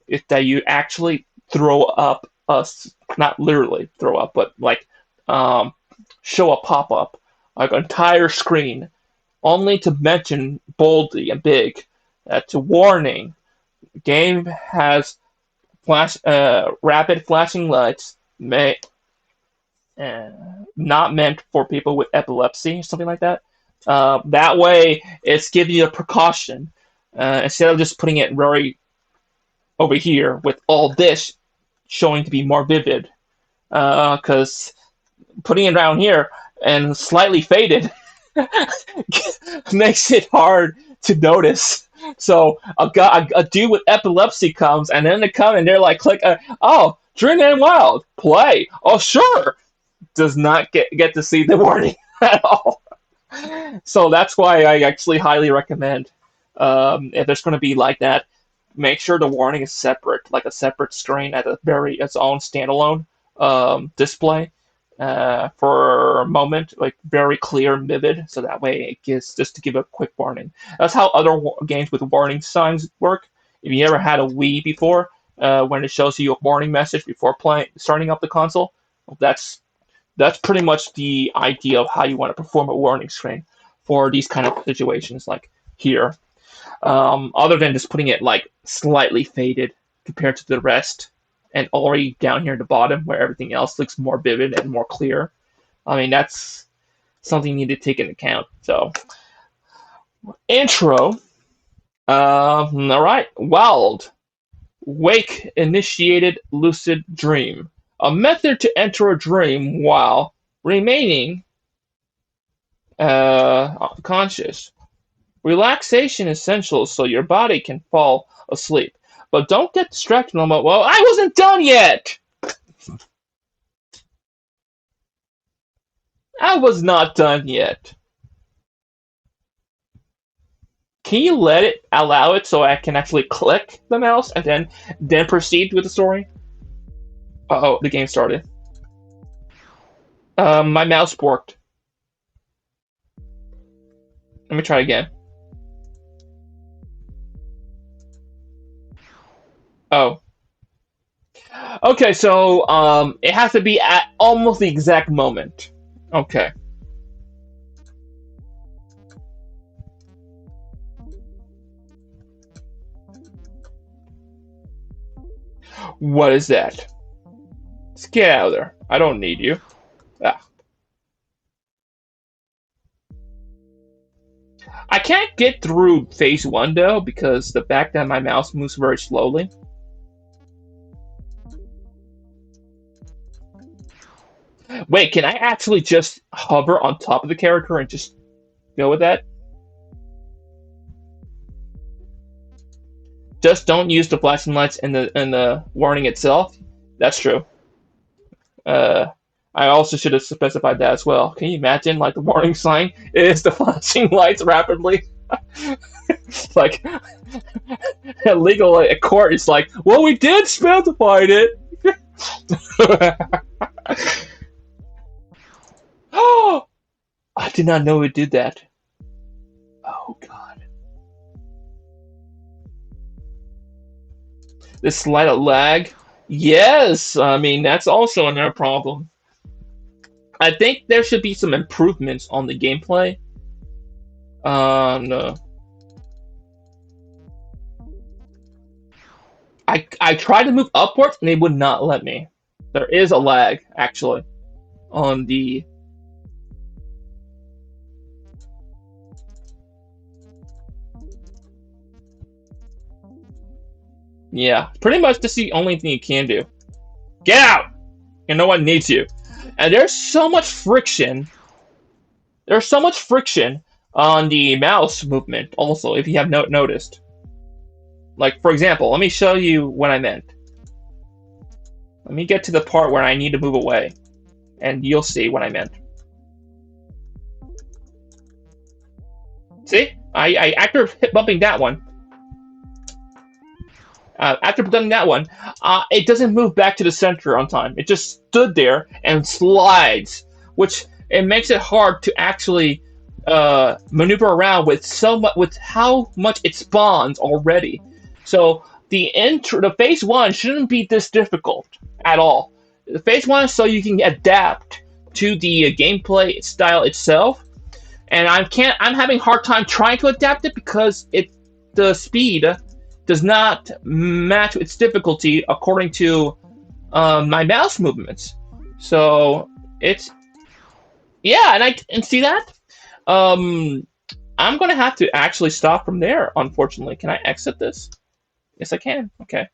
is that you actually throw up not literally throw up, but like show a pop up, like an entire screen, only to mention boldly and big that to warning, game has rapid flashing lights may not meant for people with epilepsy, something like that. That way, it's giving you a precaution instead of just putting it very over here with all this showing to be more vivid. Because putting it around here and slightly faded makes it hard to notice. So a dude with epilepsy comes, and then they come and they're like, click, oh, Dreamland Wild, play. Oh, sure. Does not get to see the warning at all. So that's why I actually highly recommend if there's going to be like that, make sure the warning is separate, like a separate screen at its own standalone display for a moment, like very clear and vivid. So that way it gives just to give a quick warning. That's how other games with warning signs work. If you ever had a Wii before, when it shows you a warning message before starting up the console, that's pretty much the idea of how you want to perform a warning screen for these kind of situations like here. Other than just putting it like slightly faded compared to the rest and already down here at the bottom where everything else looks more vivid and more clear. I mean, that's something you need to take into account. So, intro. All right. Wild. Wake initiated lucid dream. A method to enter a dream while remaining Conscious. Relaxation is essential so your body can fall asleep. But don't get distracted on well, I wasn't done yet! I was not done yet. Can you let it allow it so I can actually click the mouse and then proceed with the story? Uh oh, the game started. My mouse worked. Let me try again. Oh. Okay, so it has to be at almost the exact moment. Okay. What is that? Let's get out of there. I don't need you. Ah. I can't get through phase one though because the fact that my mouse moves very slowly. Wait, can I actually just hover on top of the character and just go with that? Just don't use the flashing lights in the warning itself. That's true. Uh, I also should have specified that as well. Can you imagine, like the warning sign is the flashing lights rapidly? Like a legal court is like, well, we did specify it. Oh, I did not know it did that. Oh god, this slight lag. Yes, I mean that's also another problem. I think there should be some improvements on the gameplay. No. I tried to move upwards and they would not let me. There is a lag actually on the yeah. Pretty much this is the only thing you can do. Get out! And no one needs you. And there's so much friction. There's so much friction on the mouse movement also, if you have noticed. Like for example, let me show you what I meant. Let me get to the part where I need to move away, and you'll see what I meant. See? After bumping that one, after done that one, it doesn't move back to the center on time. It just stood there and slides, which it makes it hard to actually maneuver around with with how much it spawns already. So the phase one shouldn't be this difficult at all. The phase one is so you can adapt to the gameplay style itself, and I'm having a hard time trying to adapt it because the speed does not match its difficulty according to my mouse movements. So it's yeah, and see that um, I'm gonna have to actually stop from there. Unfortunately, can I exit this? Yes, I can. Okay,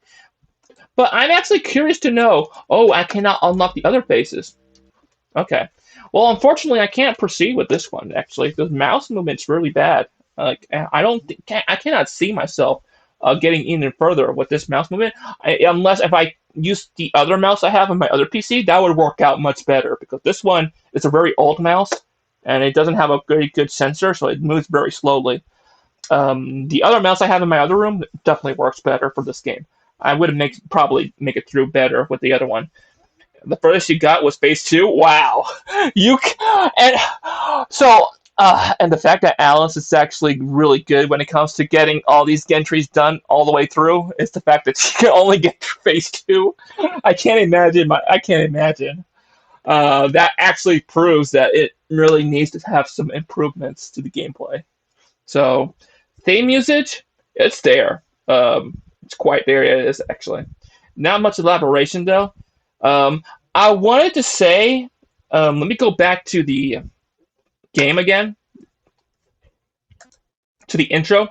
but I'm actually curious to know. Oh, I cannot unlock the other faces. Okay. Well, unfortunately, I can't proceed with this one. Actually, the mouse movement's really bad. Like, I don't think I cannot see myself getting even further with this mouse movement, unless if I use the other mouse I have on my other PC, that would work out much better because this one is a very old mouse and it doesn't have a very good sensor, so it moves very slowly. The other mouse I have in my other room definitely works better for this game. I would probably make it through better with the other one. The furthest you got was phase two. Wow, and so and the fact that Alice is actually really good when it comes to getting all these entries done all the way through is the fact that she can only get through phase two. I can't imagine. That actually proves that it really needs to have some improvements to the gameplay. So, theme usage, it's there. It's quite there. It is actually not much elaboration though. I wanted to say, let me go back to the game again, to the intro.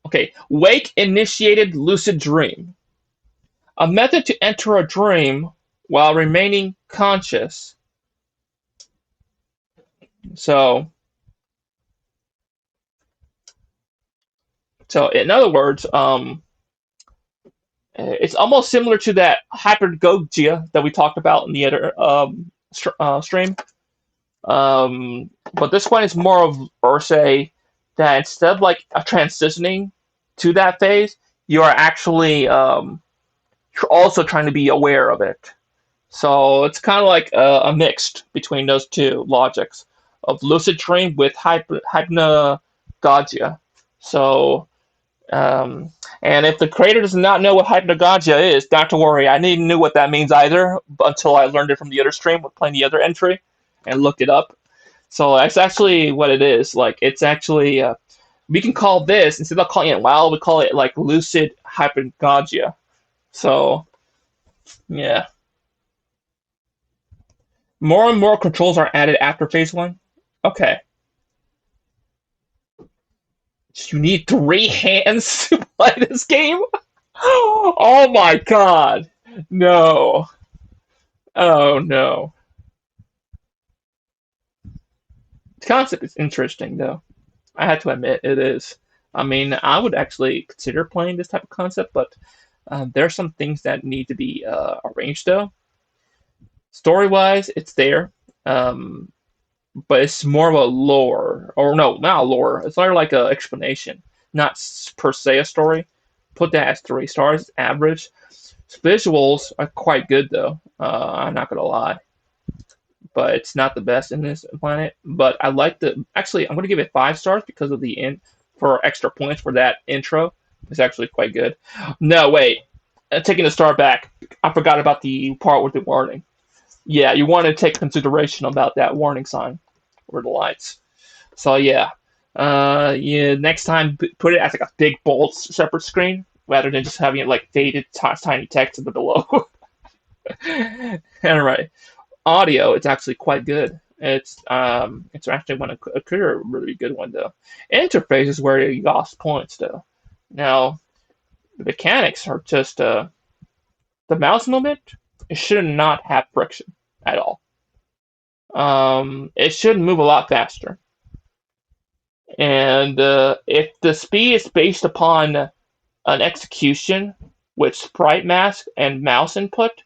Okay, wake initiated lucid dream. A method to enter a dream while remaining conscious. So, So in other words, it's almost similar to that hypergogia that we talked about in the other stream. But this one is more of Ursay that instead of like a transitioning to that phase, you are actually also trying to be aware of it. So it's kind of like a mixed between those two logics of lucid dream with hypnagogia. So, um, and if the creator does not know what hypnagogia is, not to worry. I didn't know what that means either until I learned it from the other stream with playing the other entry and looked it up. So that's actually what it is. Like it's actually we can call this instead of calling it WoW, we call it like lucid hypnagogia. So yeah. More and more controls are added after phase one. Okay. You need three hands to play this game? Oh my god. No. Oh no. The concept is interesting though. I have to admit it is. I mean, I would actually consider playing this type of concept, but there are some things that need to be arranged though. Story wise, it's there. Um, but it's more of a lore, or no, not a lore. It's more like a explanation, not per se a story. Put that as 3 stars, average. Visuals are quite good though. I'm not gonna lie, but it's not the best in this planet. But I like the. Actually, I'm gonna give it 5 stars because of the in for extra points for that intro. It's actually quite good. No, wait, taking the star back. I forgot about the part with the warning. Yeah, you want to take consideration about that warning sign or the lights. So yeah, yeah. Next time, put it as like a big bold separate screen rather than just having it like faded tiny text at the below. Anyway, audio it's actually quite good. It's actually one of a clear really good one though. Interface is where you lost points though. Now the mechanics are just the mouse movement. It should not have friction at all. It should move a lot faster. And if the speed is based upon an execution with sprite mask and mouse input,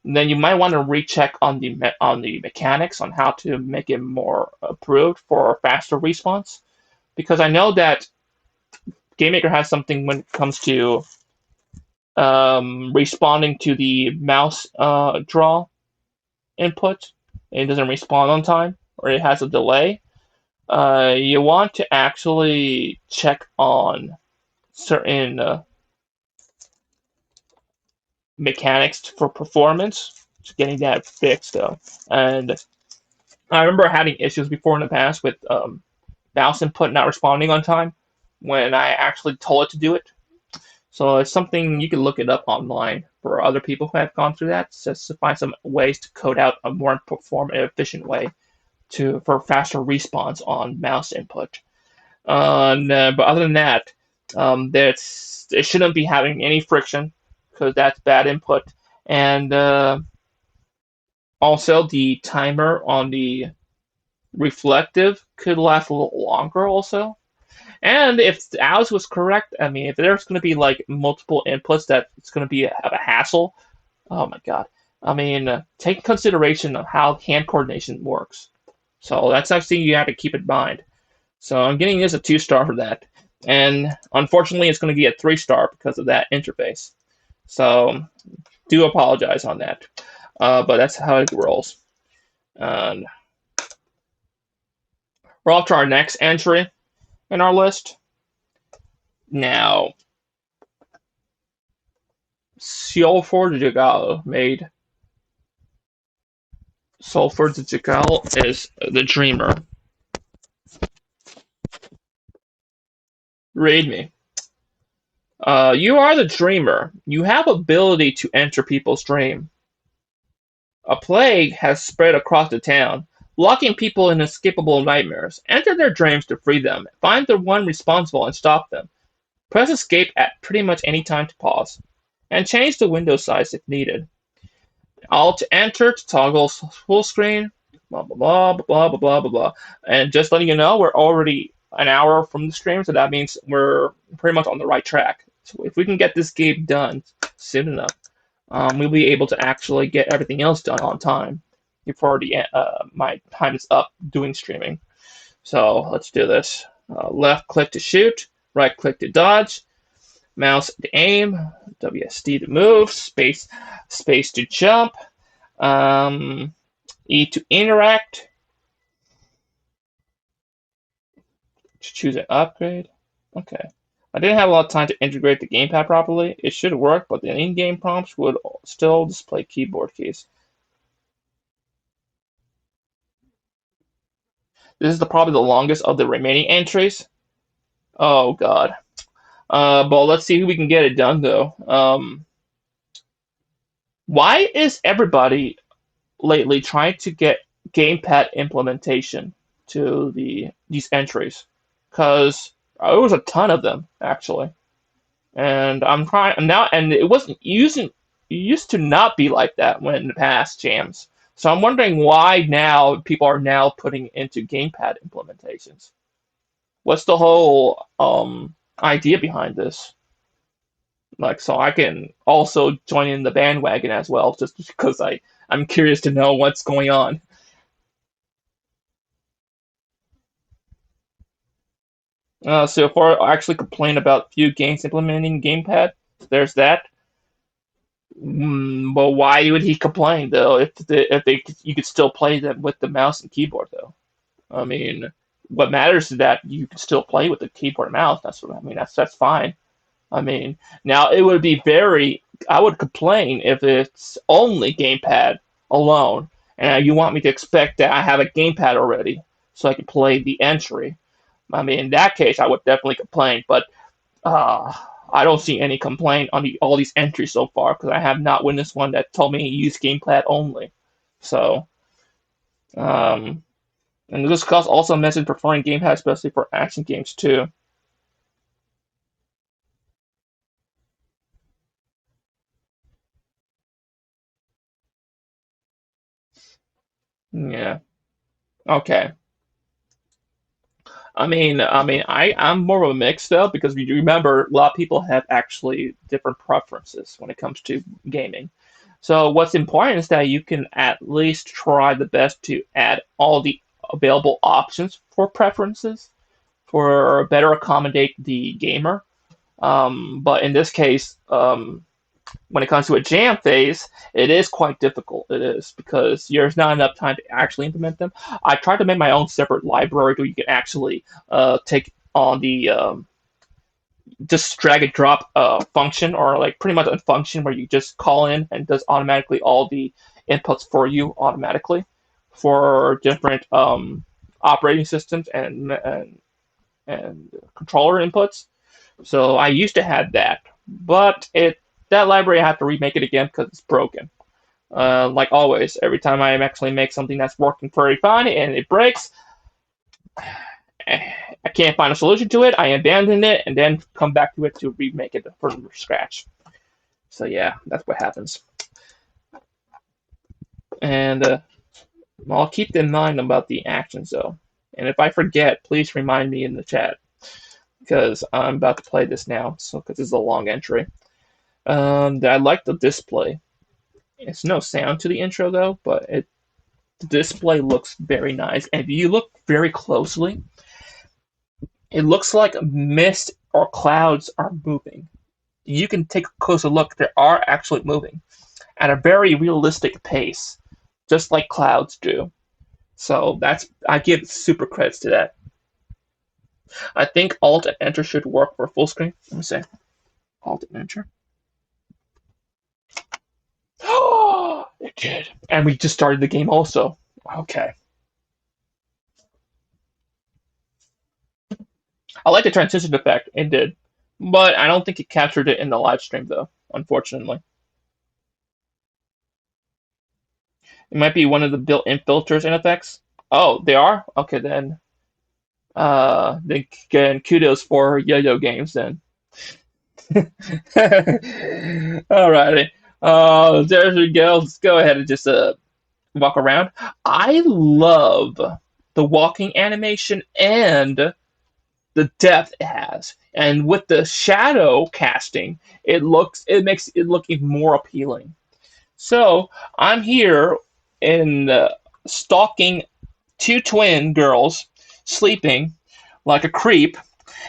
then you might want to recheck on the mechanics on how to make it more approved for a faster response. Because I know that GameMaker has something when it comes to responding to the mouse draw input. And it doesn't respond on time, or it has a delay. You want to actually check on certain mechanics for performance, just getting that fixed though. And I remember having issues before in the past with mouse input not responding on time when I actually told it to do it. So it's something you can look it up online for other people who have gone through that, just to find some ways to code out a more perform and efficient way for faster response on mouse input. But other than that, it shouldn't be having any friction because that's bad input. And also the timer on the reflective could last a little longer also. And if Alice was correct, I mean, if there's going to be like multiple inputs that it's going to be have a hassle, oh my god. I mean, take consideration of how hand coordination works. So that's something you have to keep in mind. So I'm getting this a 2 star for that. And unfortunately, it's going to get a 3 star because of that interface. So do apologize on that. But that's how it rolls. And we're off to our next entry in our list. Now, Sulfur Jagal made. Sulfur Jagal is the dreamer. Read me. You are the dreamer. You have ability to enter people's dream. A plague has spread across the town, locking people in inescapable nightmares. Enter their dreams to free them. Find the one responsible and stop them. Press escape at pretty much any time to pause. And change the window size if needed. Alt enter to toggle full screen. Blah blah blah blah blah blah blah blah. And just letting you know, we're already an hour from the stream, so that means we're pretty much on the right track. So if we can get this game done soon enough, we'll be able to actually get everything else done on time before my time is up doing streaming. So let's do this. Left click to shoot, right click to dodge, mouse to aim, WSD to move, space to jump, um, E to interact, to choose an upgrade. Okay. I didn't have a lot of time to integrate the gamepad properly. It should work, but the in-game prompts would still display keyboard keys. This is probably the longest of the remaining entries. Oh god. But let's see who we can get it done though. Why is everybody lately trying to get gamepad implementation to these entries? Because there was a ton of them actually, and I'm trying now, and it wasn't using. It used to not be like that when in the past jams. So I'm wondering why now people are now putting into gamepad implementations. What's the whole idea behind this? Like, so I can also join in the bandwagon as well, just because I'm curious to know what's going on. So if I actually complain about few games implementing gamepad, there's that. But why would he complain though? If you could still play them with the mouse and keyboard though. I mean, what matters is that you can still play with the keyboard and mouse. That's what I mean. That's fine. I mean, now it would be very. I would complain if it's only gamepad alone, and you want me to expect that I have a gamepad already, so I can play the entry. I mean, in that case, I would definitely complain. But uh, I don't see any complaint on all these entries so far because I have not witnessed one that told me to use gamepad only. So, um, and this cause also mentioned preferring gamepad, especially for action games too. Yeah. Okay. I'm more of a mix though because you remember a lot of people have actually different preferences when it comes to gaming. So what's important is that you can at least try the best to add all the available options for preferences for better accommodate the gamer. But in this case, when it comes to a jam phase, it is quite difficult. It is because there's not enough time to actually implement them. I tried to make my own separate library where you can actually take on the just drag and drop function or like pretty much a function where you just call in and does automatically all the inputs for you automatically for different operating systems and controller inputs. So I used to have that, but that library I have to remake it again because it's broken. Like always, every time I actually make something that's working very fine and it breaks, I can't find a solution to it. I abandon it and then come back to it to remake it from scratch. So yeah, that's what happens. And I'll keep in mind about the actions though. And if I forget, please remind me in the chat because I'm about to play this now. So because this is a long entry. I like the display. It's no sound to the intro though, but the display looks very nice. And if you look very closely, it looks like mist or clouds are moving. You can take a closer look. They are actually moving at a very realistic pace, just like clouds do. So I give super credits to that. I think Alt and Enter should work for full screen. Let me see. Alt and Enter. Oh, it did. And we just started the game also. Okay. I like the transition effect. It did. But I don't think it captured it in the live stream though, unfortunately. It might be one of the built-in filters and effects. Oh, they are? Okay then. Then again, kudos for Yo-Yo Games then. Alrighty. There we go. Let's go ahead and just walk around. I love the walking animation and the depth it has, and with the shadow casting, it makes it look even more appealing. So I'm here in stalking two twin girls sleeping like a creep,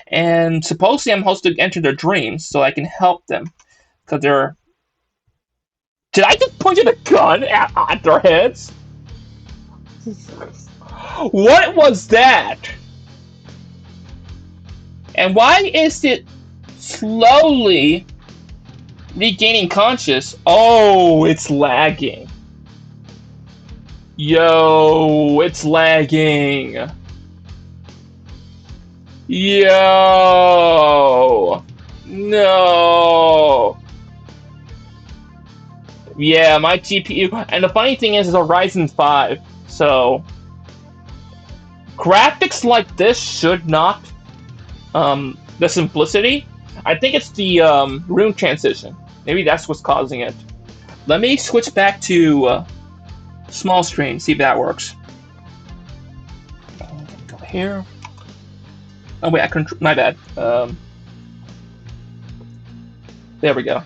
and supposedly I'm supposed to enter their dreams so I can help them because they're. Did I just point a gun at their heads? What was that? And why is it slowly regaining conscious? Oh, it's lagging. Yo, it's lagging. Yo. No. Yeah, my GPU. And the funny thing is, it's a Ryzen 5. So, graphics like this should not. The simplicity. I think it's the room transition. Maybe that's what's causing it. Let me switch back to small screen, see if that works. Go here. Oh wait, I couldn't. My bad. There we go.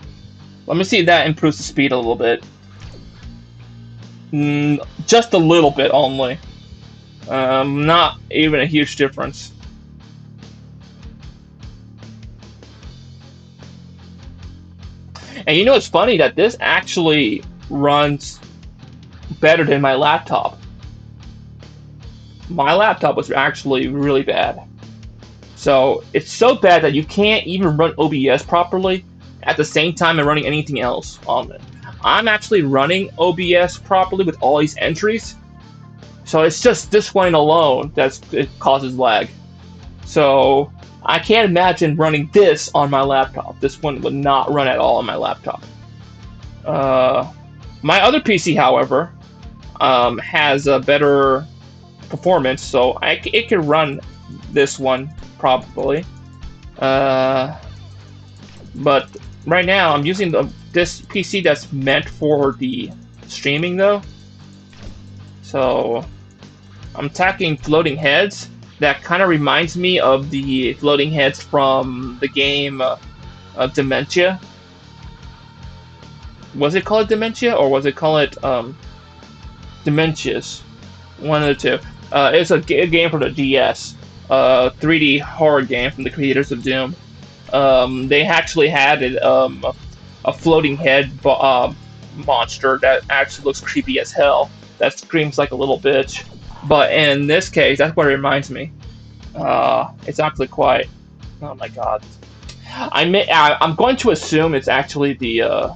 Let me see if that improves the speed a little bit. Just a little bit only. Not even a huge difference. And you know, it's funny that this actually runs better than my laptop. My laptop was actually really bad. So it's so bad that you can't even run OBS properly at the same time and running anything else on it. I'm actually running OBS properly with all these entries. So it's just this one alone it causes lag. So I can't imagine running this on my laptop. This one would not run at all on my laptop. My other PC, however, has a better performance, so it can run this one probably. But right now I'm using this PC that's meant for the streaming though. So I'm attacking floating heads. That kind of reminds me of the floating heads from the game Dementia. Was it called Dementia or was it called Dementias? One of the two. It's a game for the DS. 3D horror game from the creators of Doom. They actually had a floating head monster that actually looks creepy as hell. That screams like a little bitch. But in this case, that's what it reminds me. It's actually quite. Oh my god. I'm going to assume it's actually the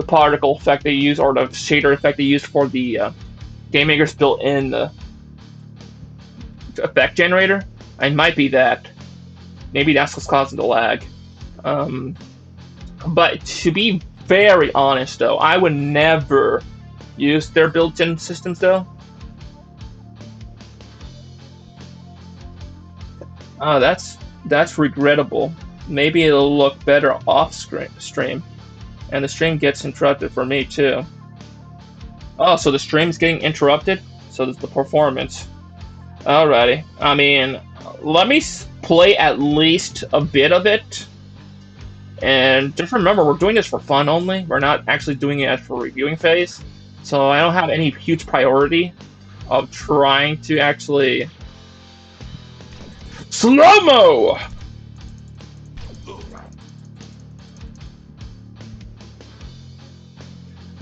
particle effect they use or the shader effect they used for the Game Maker's built-in effect generator. It might be that. Maybe that's what's causing the lag. But to be very honest, though, I would never use their built-in systems, though. Oh, that's regrettable. Maybe it'll look better off stream, and the stream gets interrupted for me too. Oh, so the stream's getting interrupted. So there's the performance. Alrighty. I mean, let me play at least a bit of it. And just remember, we're doing this for fun only. We're not actually doing it for reviewing phase. So I don't have any huge priority of trying to actually slow-mo.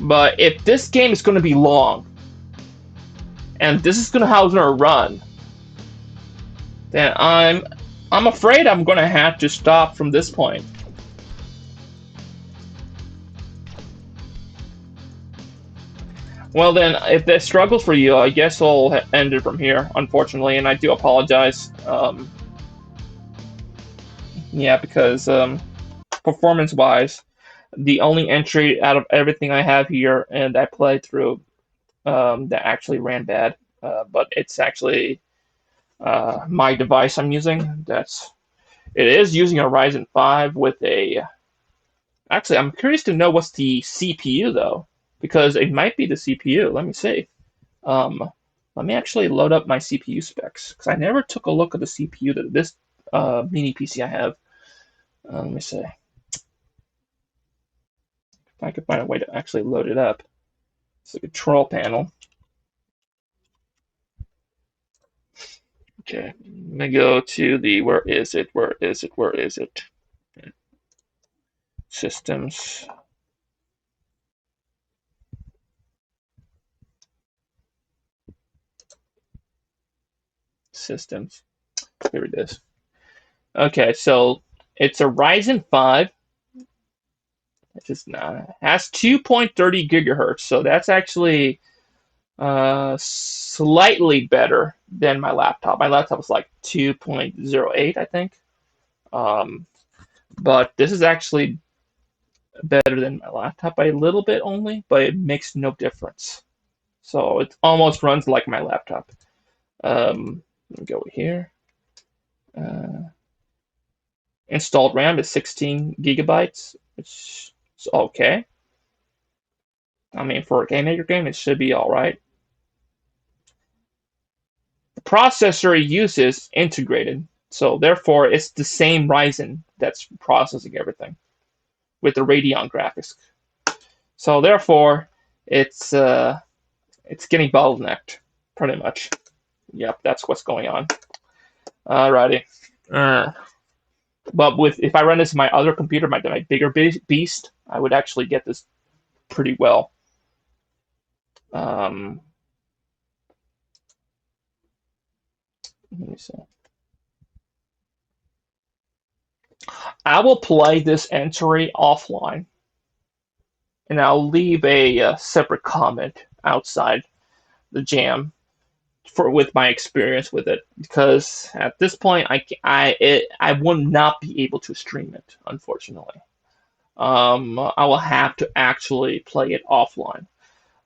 But if this game is going to be long, and this is how it's going to run, then I'm afraid I'm going to have to stop from this point. Well then, if that struggles for you, I guess I'll end it from here, unfortunately, and I do apologize. Yeah, because performance-wise, the only entry out of everything I have here and I played through that actually ran bad, but it's actually my device I'm using. It is using a Ryzen 5 with a. Actually, I'm curious to know what's the CPU though, because it might be the CPU. Let me see. Let Let me actually load up my CPU specs because I never took a look at the CPU that this mini PC I have. Let me see if I could find a way to actually load it up. It's a control panel. Okay, let me go to the where is it? Where is it? Where is it? Systems. Systems. Here it is. Okay, so it's a Ryzen 5. It just has 2.30 gigahertz, so that's actually slightly better than my laptop. My laptop was like 2.08, I think. Um, but this is actually better than my laptop by a little bit only, but it makes no difference. So it almost runs like my laptop. Let me go here. Uh, Installed RAM is 16 gigabytes, which is okay. I mean, for a game maker game, it should be all right. The processor it uses integrated, so therefore it's the same Ryzen that's processing everything with the Radeon graphics. So therefore, it's getting bottlenecked pretty much. Yep, that's what's going on. Alrighty. But with if I run this in my other computer, my bigger beast, I would actually get this pretty well. Let me see. I will play this entry offline, and I'll leave a separate comment outside the jam for with my experience with it, because at this point I will not be able to stream it, unfortunately. I will have to actually play it offline,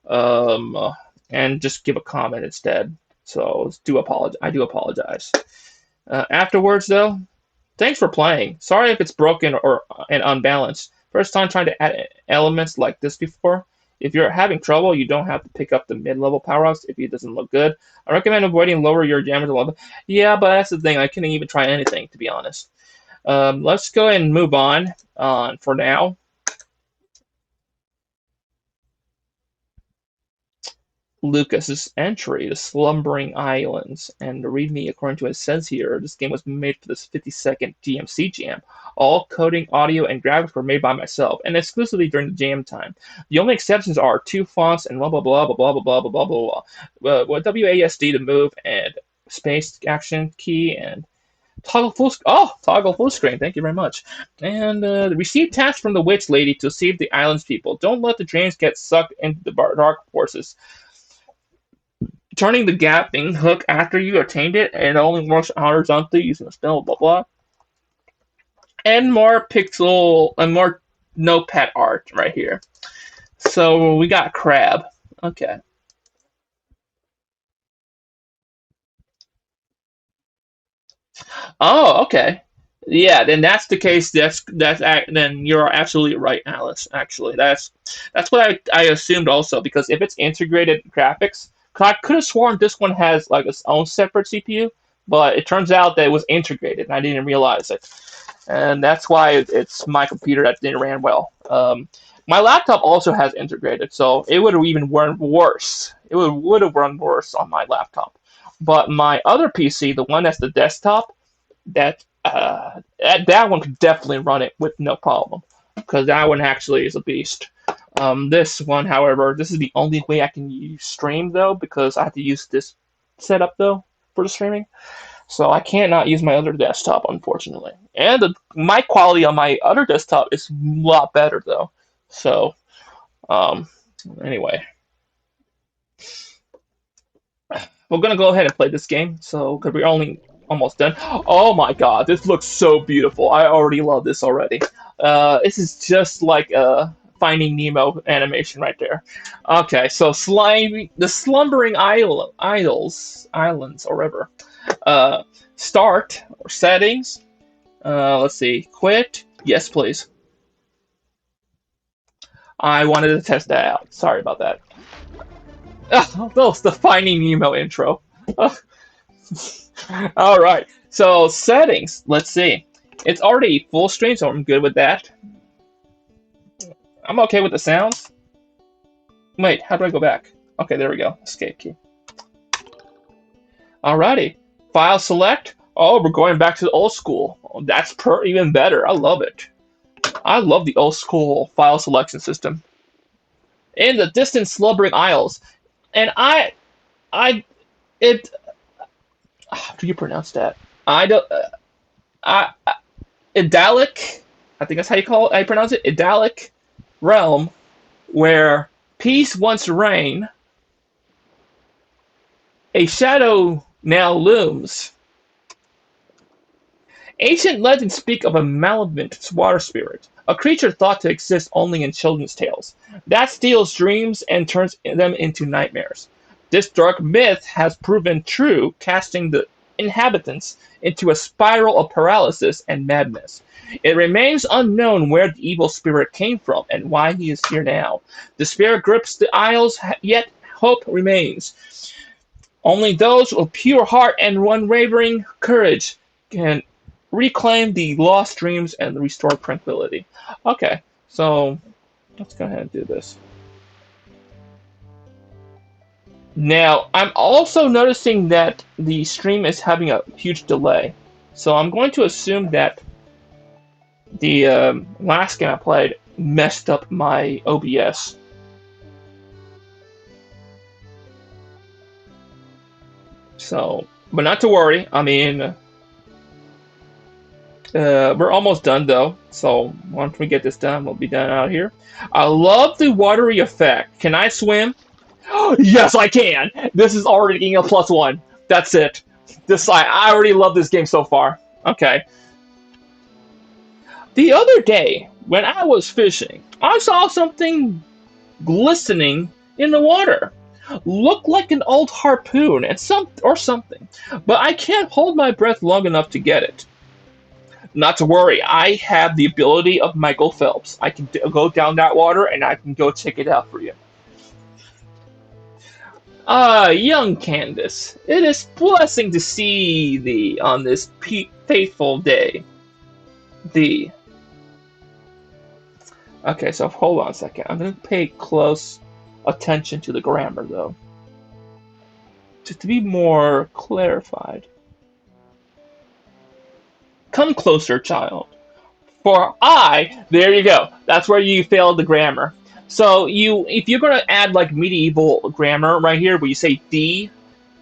um, and just give a comment instead. So do apologize. I do apologize. Afterwards, though, thanks for playing. Sorry if it's broken or and unbalanced. First time trying to add elements like this before. If you're having trouble, you don't have to pick up the mid-level power-ups if it doesn't look good. I recommend avoiding lower your damage level. Yeah, but that's the thing. I couldn't even try anything, to be honest. Let's go ahead and move on for now. Lucas's entry, The Slumbering Islands, and to read me according to what it says here, this game was made for this 50-second GMC jam. All coding, audio, and graphics were made by myself, and exclusively during the jam time. The only exceptions are two fonts and blah blah blah blah blah blah blah blah blah blah. WASD to move, and space action key, and toggle full screen. Thank you very much. And receive tasks from the witch lady to save the island's people. Don't let the dreams get sucked into the dark forces. Turning the gapping hook after you attained it, and it only works horizontally using a spell, blah blah. And more pixel and more notepad art right here. So we got crab. Okay. Oh, okay. Yeah, then that's the case. Then you're absolutely right, Alice. Actually, that's what I assumed also, because if it's integrated graphics, 'cause I could have sworn this one has like its own separate CPU, but it turns out that it was integrated, and I didn't realize it, and that's why it's my computer that didn't ran well. My laptop also has integrated, so it would have even run worse. It would have run worse on my laptop, but my other PC, the one that's the desktop, that one could definitely run it with no problem, because that one actually is a beast. This one, however, this is the only way I can use stream though, because I have to use this setup though for the streaming. So I cannot use my other desktop, unfortunately. And the mic quality on my other desktop is a lot better though. So um, anyway, we're gonna go ahead and play this game. So because we're only almost done. Oh my god, this looks so beautiful. I already love this already. This is just like a Finding Nemo animation right there. Okay, so the slumbering islands, or whatever. Uh, Start or settings. Let's see, quit. Yes, please. I wanted to test that out. Sorry about that. Those the Finding Nemo intro. All right. So settings. Let's see. It's already full screen, so I'm good with that. I'm okay with the sounds. Wait, how do I go back? Okay, there we go. Escape key. Alrighty. File select. Oh, we're going back to the old school. Oh, that's even better. I love it. I love the old school file selection system. In the distant slumbering isles. And I, it, how do you pronounce that? I don't, I, Idalic, I think that's how you call it, how you pronounce it, Idalic realm, where peace once reigned, a shadow now looms. Ancient legends speak of a malevolent water spirit, a creature thought to exist only in children's tales, that steals dreams and turns them into nightmares. This dark myth has proven true, casting the inhabitants into a spiral of paralysis and madness. It remains unknown where the evil spirit came from and why he is here now. Despair grips the isles, yet hope remains. Only those with pure heart and unwavering courage can reclaim the lost dreams and restore tranquility. Okay, so let's go ahead and do this. Now, I'm also noticing that the stream is having a huge delay. So I'm going to assume that the last game I played messed up my OBS. So, but not to worry. I mean, we're almost done though, so once we get this done, we'll be done out here. I love the watery effect. Can I swim? Yes, I can! This is already getting a +1. That's it. I already love this game so far. Okay. The other day, when I was fishing, I saw something glistening in the water. Looked like an old harpoon and something, but I can't hold my breath long enough to get it. Not to worry, I have the ability of Michael Phelps. I can go down that water and I can go check it out for you. Ah, young Candace, it is blessing to see thee on this faithful day. Thee. Okay, so hold on a second. I'm going to pay close attention to the grammar, though. Just to be more clarified. Come closer, child. For there you go. That's where you failed the grammar. So if you're gonna add like medieval grammar right here, where you say "the,"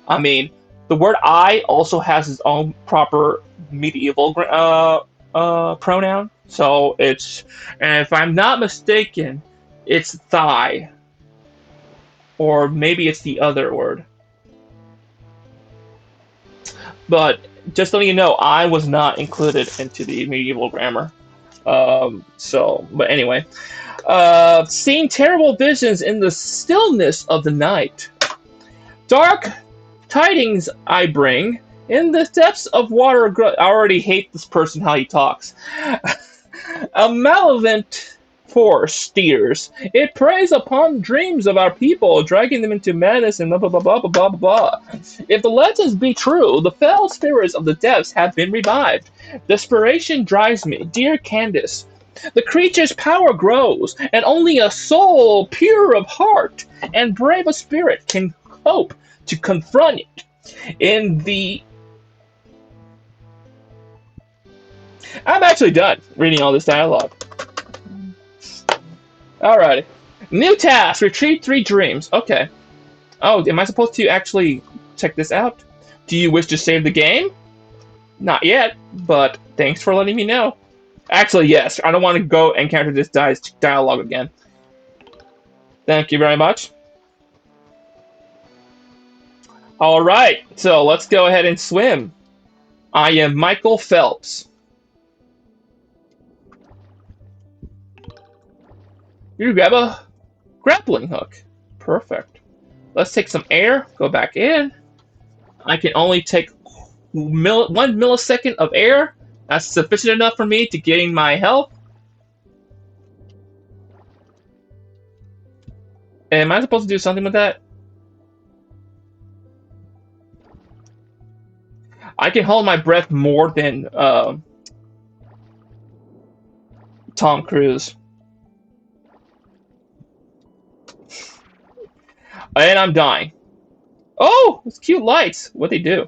I mean, the word "I" also has its own proper medieval pronoun. So and if I'm not mistaken, it's "thigh," or maybe it's the other word. But just letting you know, I was not included into the medieval grammar. But anyway, seeing terrible visions in the stillness of the night. Dark tidings I bring in the depths of water. I already hate this person how he talks. A malevolent force steers. It preys upon dreams of our people, dragging them into madness and blah blah blah blah blah blah blah. If the legends be true, the fell spirits of the depths have been revived. Desperation drives me, dear Candace. The creature's power grows, and only a soul pure of heart and brave of spirit can hope to confront it. In the I'm actually done reading all this dialogue. Alrighty. New task, retrieve 3 dreams. Okay. Oh, am I supposed to actually check this out? Do you wish to save the game? Not yet, but thanks for letting me know. Actually, yes. I don't want to go encounter this dialogue again. Thank you very much. Alright, so let's go ahead and swim. I am Michael Phelps. You grab a grappling hook. Perfect. Let's take some air, go back in. I can only take 1 millisecond of air. That's sufficient enough for me to gain my health. Am I supposed to do something with that? I can hold my breath more than Tom Cruise. And I'm dying. Oh, it's cute lights. What they do?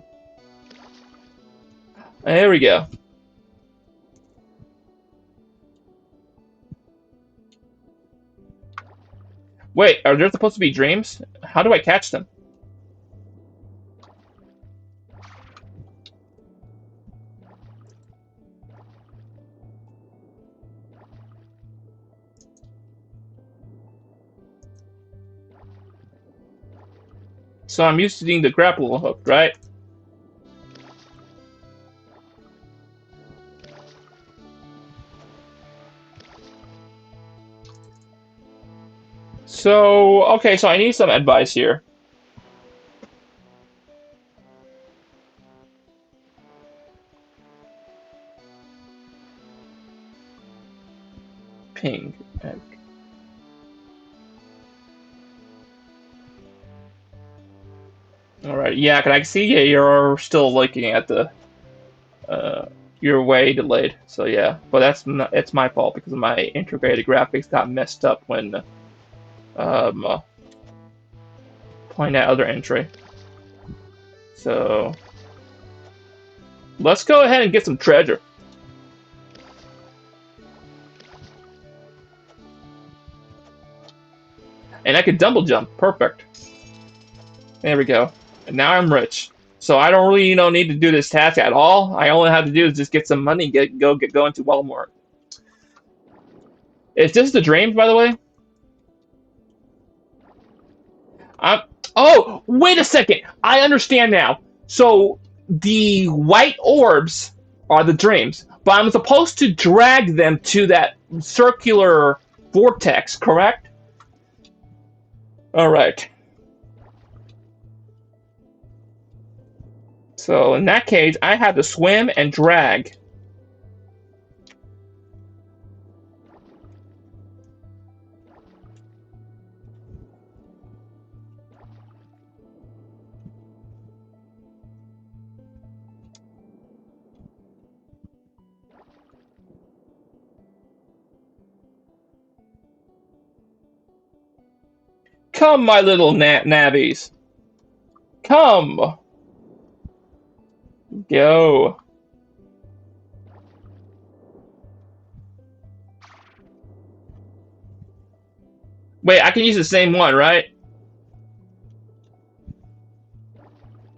There we go. Wait, are there supposed to be dreams? How do I catch them? So I'm using the grapple hook, right? So, okay, so I need some advice here. Ping. All right, yeah, can I see you're still looking at the uh, you're way delayed. So yeah, but it's my fault because my integrated graphics got messed up when um, uh, playing that other entry. So let's go ahead and get some treasure. And I could double jump. Perfect. There we go. And now I'm rich. So I don't really, need to do this task at all. I only have to do is just get some money, go into Walmart. Is this the dream, by the way? I'm, oh, wait a second. I understand now. So the white orbs are the dreams, but I'm supposed to drag them to that circular vortex, correct? All right. So in that case, I have to swim and drag. Come, my little nabbies. Come. Go. Wait, I can use the same one, right?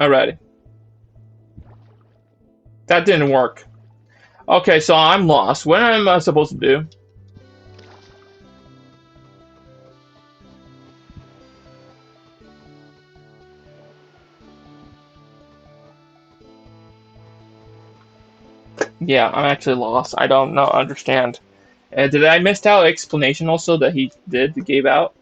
Alrighty. That didn't work. Okay, so I'm lost. What am I supposed to do? Yeah, I'm actually lost. I don't know, understand. Did I miss out explanation also that he gave out?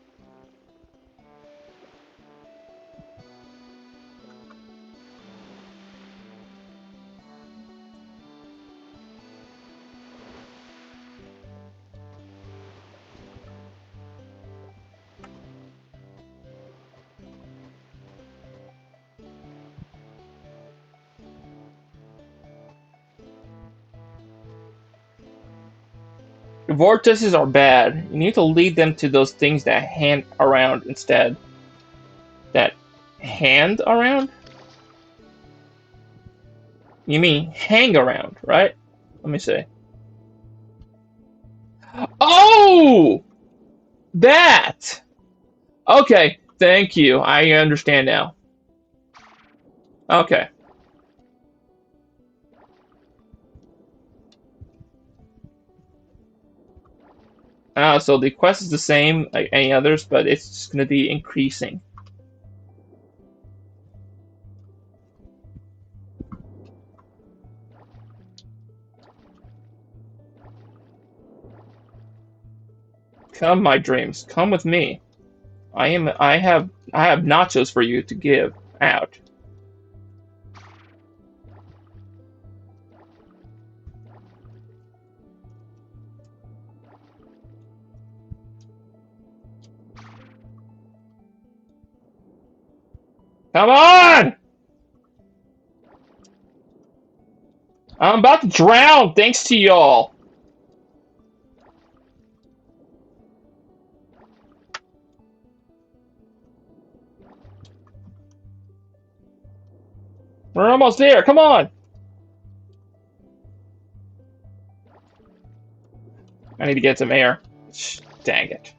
Vortices are bad. You need to lead them to those things that hand around instead. That hand around? You mean hang around, right? Let me see. Oh! That! Okay, thank you. I understand now. Okay. So the quest is the same like any others, but it's just going to be increasing. Come, my dreams, come with me. I have nachos for you to give out. Come on! I'm about to drown thanks to y'all. We're almost there. Come on. I need to get some air. Dang it.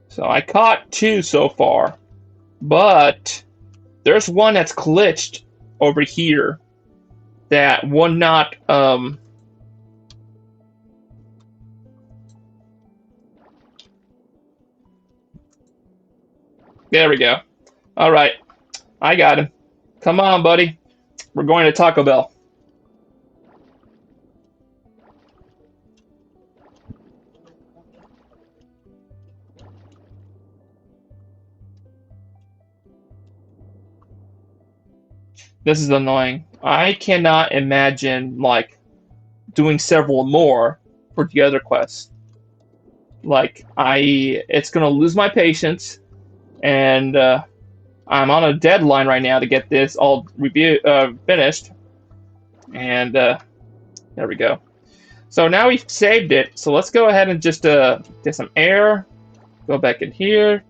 So I caught two so far, but there's one that's glitched over here that will not. There we go. All right, I got him. Come on, buddy. We're going to Taco Bell. This is annoying. I cannot imagine like doing several more for the other quests. Like it's gonna lose my patience, and I'm on a deadline right now to get this all finished. And there we go. So now we've saved it. So let's go ahead and just get some air. Go back in here.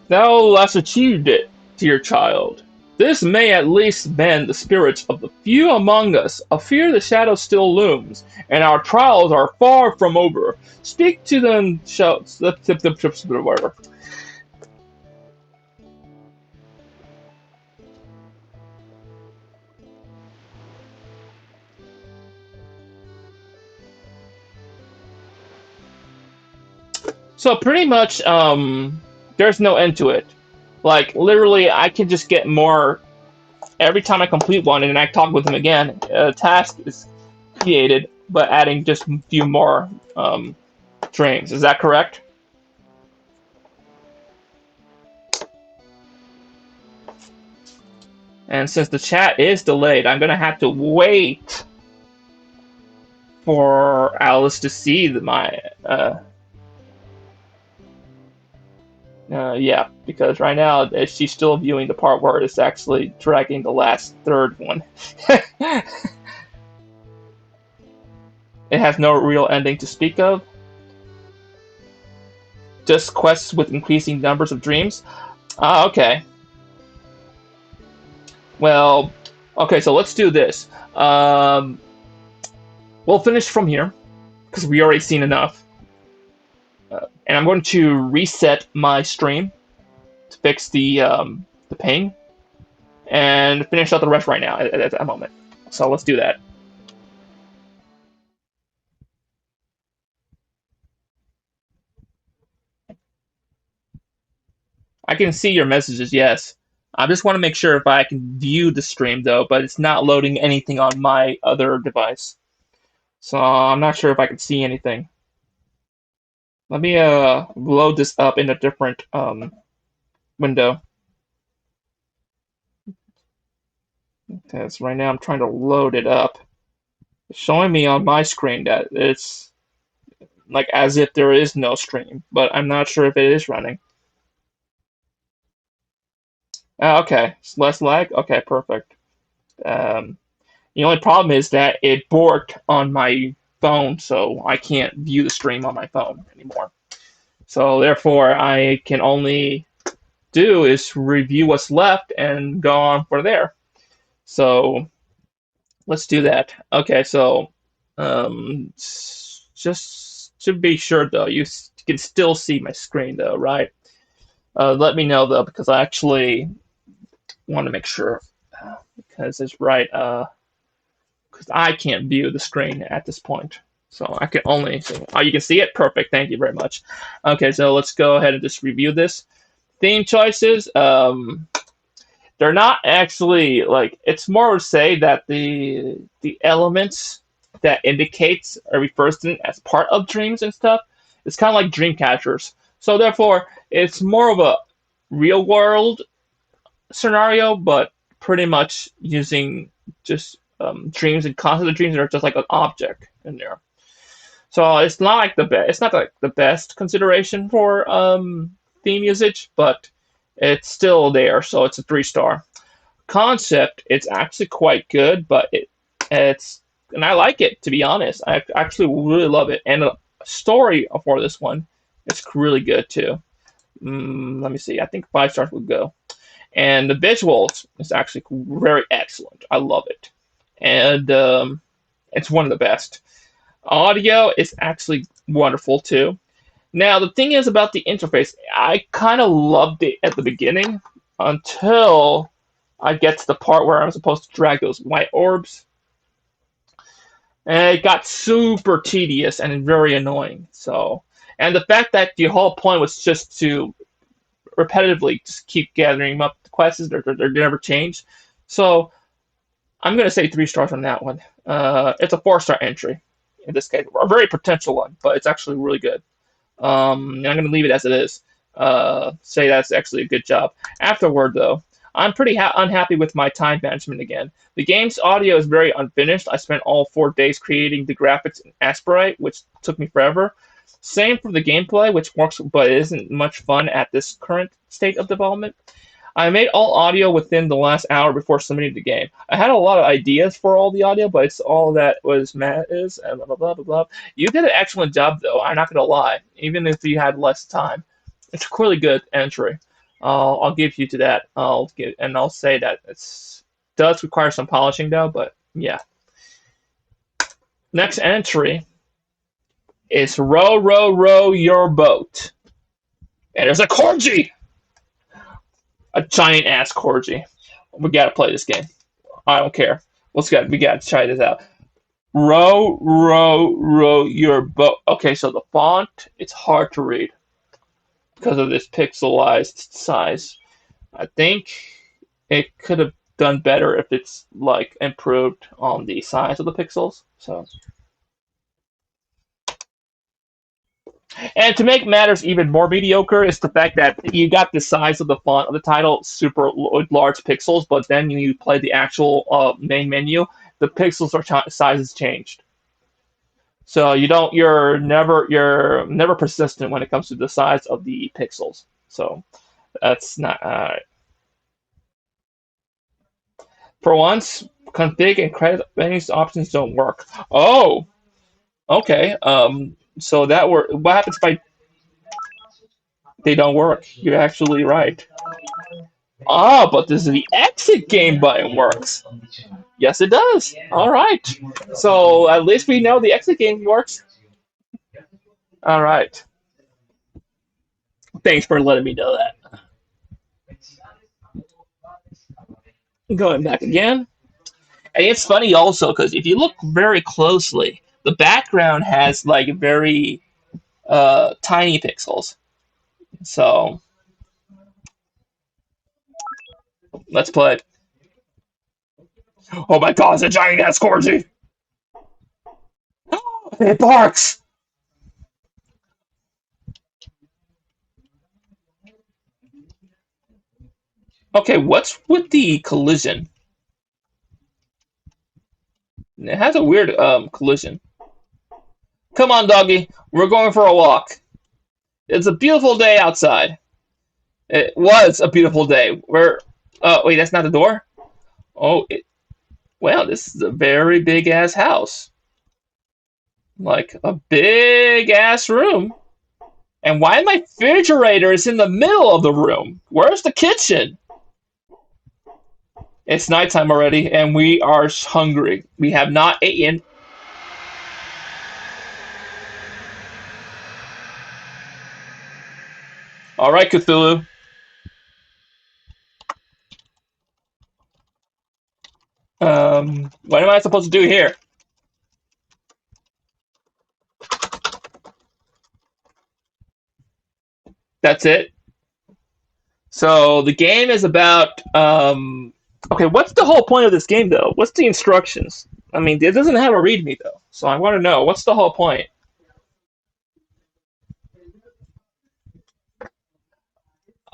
Thou hast achieved it, dear child. This may at least bend the spirits of the few among us. A fear the shadow still looms, and our trials are far from over. Speak to them, shouts, whatever. So pretty much, there's no end to it. Like literally, I can just get more every time I complete one, and I talk with them again. A task is created, but adding just a few more trains. Is that correct? And since the chat is delayed, I'm gonna have to wait for Alice to see my yeah, because right now she's still viewing the part where it's actually dragging the last third one. It has no real ending to speak of. Just quests with increasing numbers of dreams. Ah, okay. Well, okay, so let's do this. We'll finish from here because we already seen enough. And I'm going to reset my stream to fix the ping and finish out the rest right now at that moment. So let's do that. I can see your messages, yes. I just want to make sure if I can view the stream though, but it's not loading anything on my other device. So I'm not sure if I can see anything. Let me load this up in a different window. Because right now I'm trying to load it up. It's showing me on my screen that it's like as if there is no stream, but I'm not sure if it is running. Okay, it's less lag. Okay, perfect. The only problem is that it borked on my phone, so I can't view the stream on my phone anymore. So therefore, I can only do is review what's left and go on for there. So let's do that. Okay, so just to be sure though, you can still see my screen though, right? Let me know though, because I actually want to make sure because it's right. Because I can't view the screen at this point. So I can only see. Oh, you can see it? Perfect. Thank you very much. Okay, so let's go ahead and just review this. Theme choices, they're not actually like it's more to say that the elements that indicates or refers to it as part of dreams and stuff, it's kind of like dream catchers. So therefore, it's more of a real world scenario, but pretty much using just dreams and concept of dreams are just like an object in there. So it's not like the best. It's not like the best consideration for theme usage, but it's still there. So it's a 3 star. Concept, it's actually quite good, but it's and I like it, to be honest. I actually really love it, and the story for this one, it's really good too. Let me see. I think 5 stars would go. And the visuals is actually very excellent. I love it, and it's one of the best. Audio is actually wonderful too. Now the thing is about the interface, I kind of loved it at the beginning until I get to the part where I'm supposed to drag those white orbs, and it got super tedious and very annoying. So, and the fact that the whole point was just to repetitively just keep gathering up the quests, they're never changed. So I'm gonna say 3 stars on that one. It's a 4 star entry in this case, a very potential one, but it's actually really good. And I'm gonna leave it as it is. Say that's actually a good job. Afterward, though, I'm pretty unhappy with my time management again. The game's audio is very unfinished. I spent all 4 days creating the graphics in Aspirite, which took me forever. Same for the gameplay, which works but isn't much fun at this current state of development. I made all audio within the last hour before submitting the game. I had a lot of ideas for all the audio, but it's all that was Matt is and blah blah blah blah blah. You did an excellent job though. I'm not gonna lie. Even if you had less time, it's a really good entry. I'll give you to that. I'll say that it's does require some polishing though. But yeah, next entry is row row row your boat, and there's a corgi, a giant ass corgi. We gotta play this game. I don't care. We gotta try this out. Row, row, row your boat. Okay, so the font, it's hard to read because of this pixelized size. I think it could have done better if it's like improved on the size of the pixels. So, and to make matters even more mediocre is the fact that you got the size of the font of the title super large pixels, but then you play the actual main menu, the pixels are sizes changed. So you're never persistent when it comes to the size of the pixels. So that's not for once. Config and credit menus options don't work. Oh, okay. So what happens if they don't work? You're actually right. Ah, but this is the exit game button works. Yes, it does. All right. So at least we know the exit game works. All right. Thanks for letting me know that. Going back again. And it's funny also because if you look very closely, the background has like very tiny pixels. So let's play. Oh my god, it's a giant ass corgi! It barks! Okay, what's with the collision? It has a weird collision. Come on, doggy. We're going for a walk. It's a beautiful day outside. It was a beautiful day. We're. Oh, wait, that's not the door? Oh, well, this is a very big ass house. Like a big ass room. And why my refrigerator is in the middle of the room? Where's the kitchen? It's nighttime already, and we are hungry. We have not eaten. All right, Cthulhu. What am I supposed to do here? That's it. So the game is about. Okay, what's the whole point of this game, though? What's the instructions? I mean, it doesn't have a README though, so I want to know what's the whole point.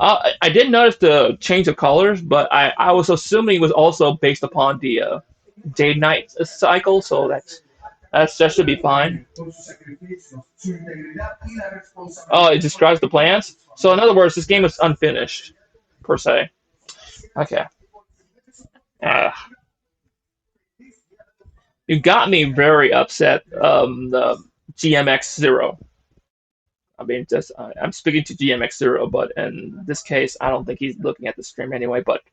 I did notice the change of colors, but I was assuming it was also based upon the. day-night cycle, so that should be fine. Oh, it describes the plans. So in other words, this game is unfinished per se. Okay. Uh, you got me very upset. The GMX Zero. I mean, just I'm speaking to GMX Zero, but in this case, I don't think he's looking at the stream anyway. But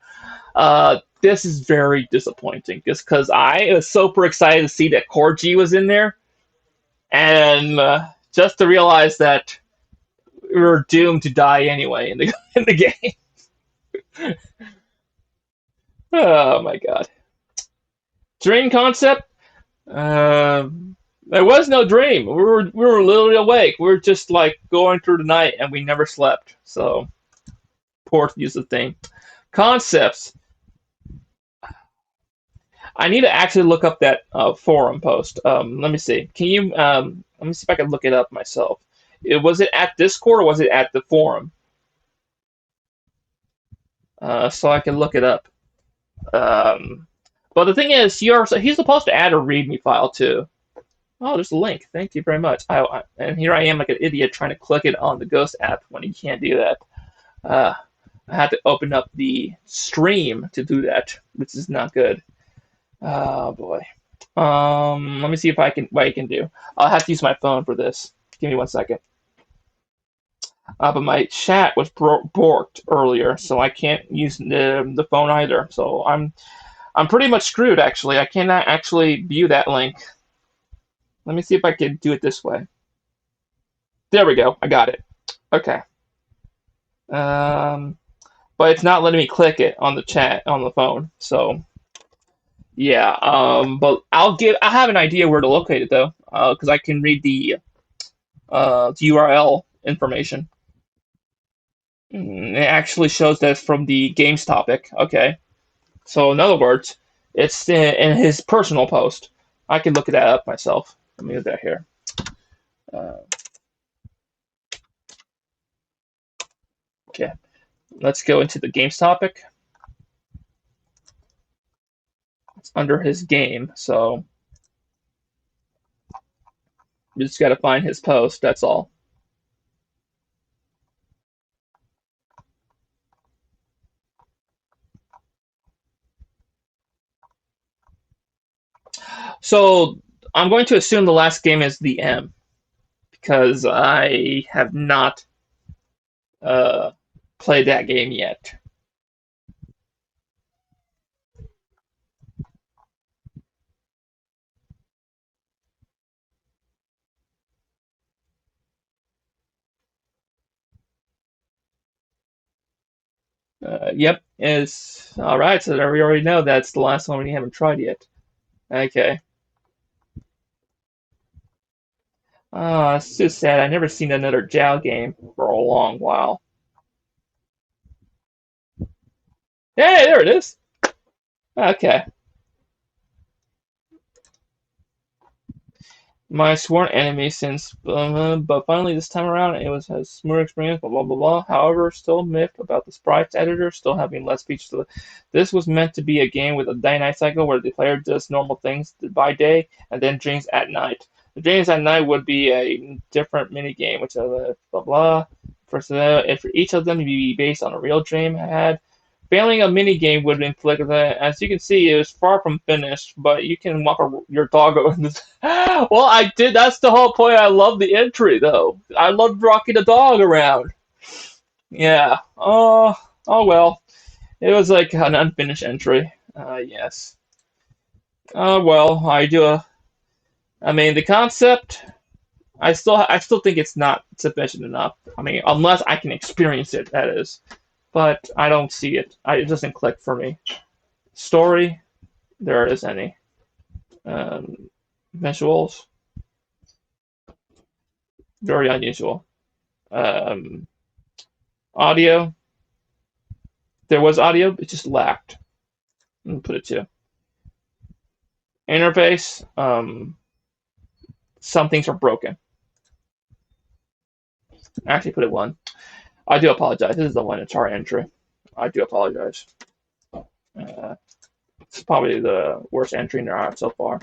this is very disappointing, just because I was super excited to see that Core G was in there, and just to realize that we were doomed to die anyway in the in the game. Oh my god! Dream concept? There was no dream. We were literally awake. We were just like going through the night, and we never slept. So poor use of thing. Concepts. I need to actually look up that forum post. Let me see. Can you? Let me see if I can look it up myself. Was it at Discord or was it at the forum? So I can look it up. Um, but the thing is, he's supposed to add a README file too. Oh, there's a link. Thank you very much. And here I am like an idiot trying to click it on the Ghost app when you can't do that. Uh, I had to open up the stream to do that, which is not good. Oh boy. Let me see if I can what I can do. I'll have to use my phone for this. Give me 1 second. But my chat was borked earlier, so I can't use the phone either. So I'm pretty much screwed actually. I cannot actually view that link. Let me see if I can do it this way. There we go. I got it. Okay. Um, but it's not letting me click it on the chat on the phone. So yeah. But I have an idea where to locate it though, because I can read the URL information. It actually shows that it's from the games topic. Okay. So in other words, it's in his personal post. I can look that up myself. Let me do that here. Uh, okay. Let's go into the games topic. It's under his game, so you just got to find his post. That's all. So I'm going to assume the last game is the M because I have not uh, played that game yet. Yep, it's all right. So we already know that's the last one we haven't tried yet. Okay. It's just sad. I've never seen another Jow game for a long while. Hey, there it is. Okay. My sworn enemy since, but finally this time around it was a smooth experience. Blah blah blah blah. However, still miffed about the sprites editor still having less features. This was meant to be a game with a day-night cycle where the player does normal things by day and then dreams at night. The dreams at night would be a different mini game, which blah blah. If for each of them to be based on a real dream I had. Failing a mini game would inflict that. As you can see, it was far from finished, but you can walk your dog over this. Well, I did. That's the whole point. I love the entry, though. I loved rocking the dog around. Yeah. Oh well. It was like an unfinished entry. Yes. Oh well. I mean, the concept. I still think it's not sufficient enough. I mean, unless I can experience it, that is. But I don't see it. It doesn't click for me. Story, there is any. Um, Visuals, very unusual. Um, Audio, there was audio, it just lacked. Let me put it to interface. Some things are broken. Actually, put it one. I do apologize. This is the one in chart entry. I do apologize. Uh, It's probably the worst entry in there are so far.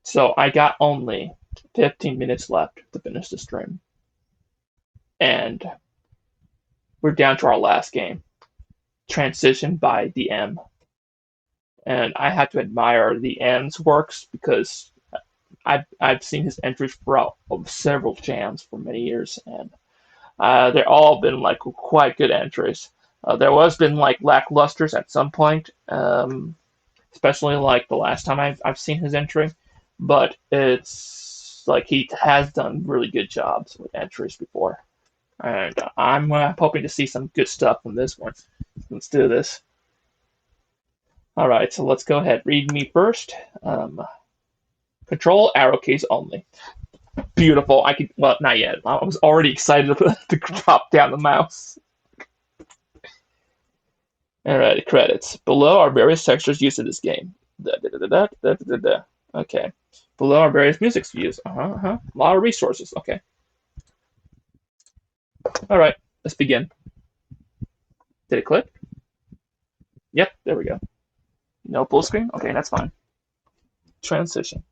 So I got only 15 minutes left to finish the stream. And we're down to our last game. Transition by the M. And I have to admire the M's works because I've seen his entries throughout several jams for many years, and they're all been like quite good entries. There was been like lacklusters at some point, especially like the last time I've seen his entry, but it's like he has done really good jobs with entries before, and I'm hoping to see some good stuff from this one. Let's do this. All right, so let's go ahead. Read me first. Control arrow keys only. Beautiful. I could. Well, not yet. I was already excited to drop down the mouse. All right, credits. Below are various textures used in this game. Okay. Below are various musics used. A lot of resources. Okay. All right. Let's begin. Did it click? Yep. There we go. No full screen. Okay, that's fine. Transition.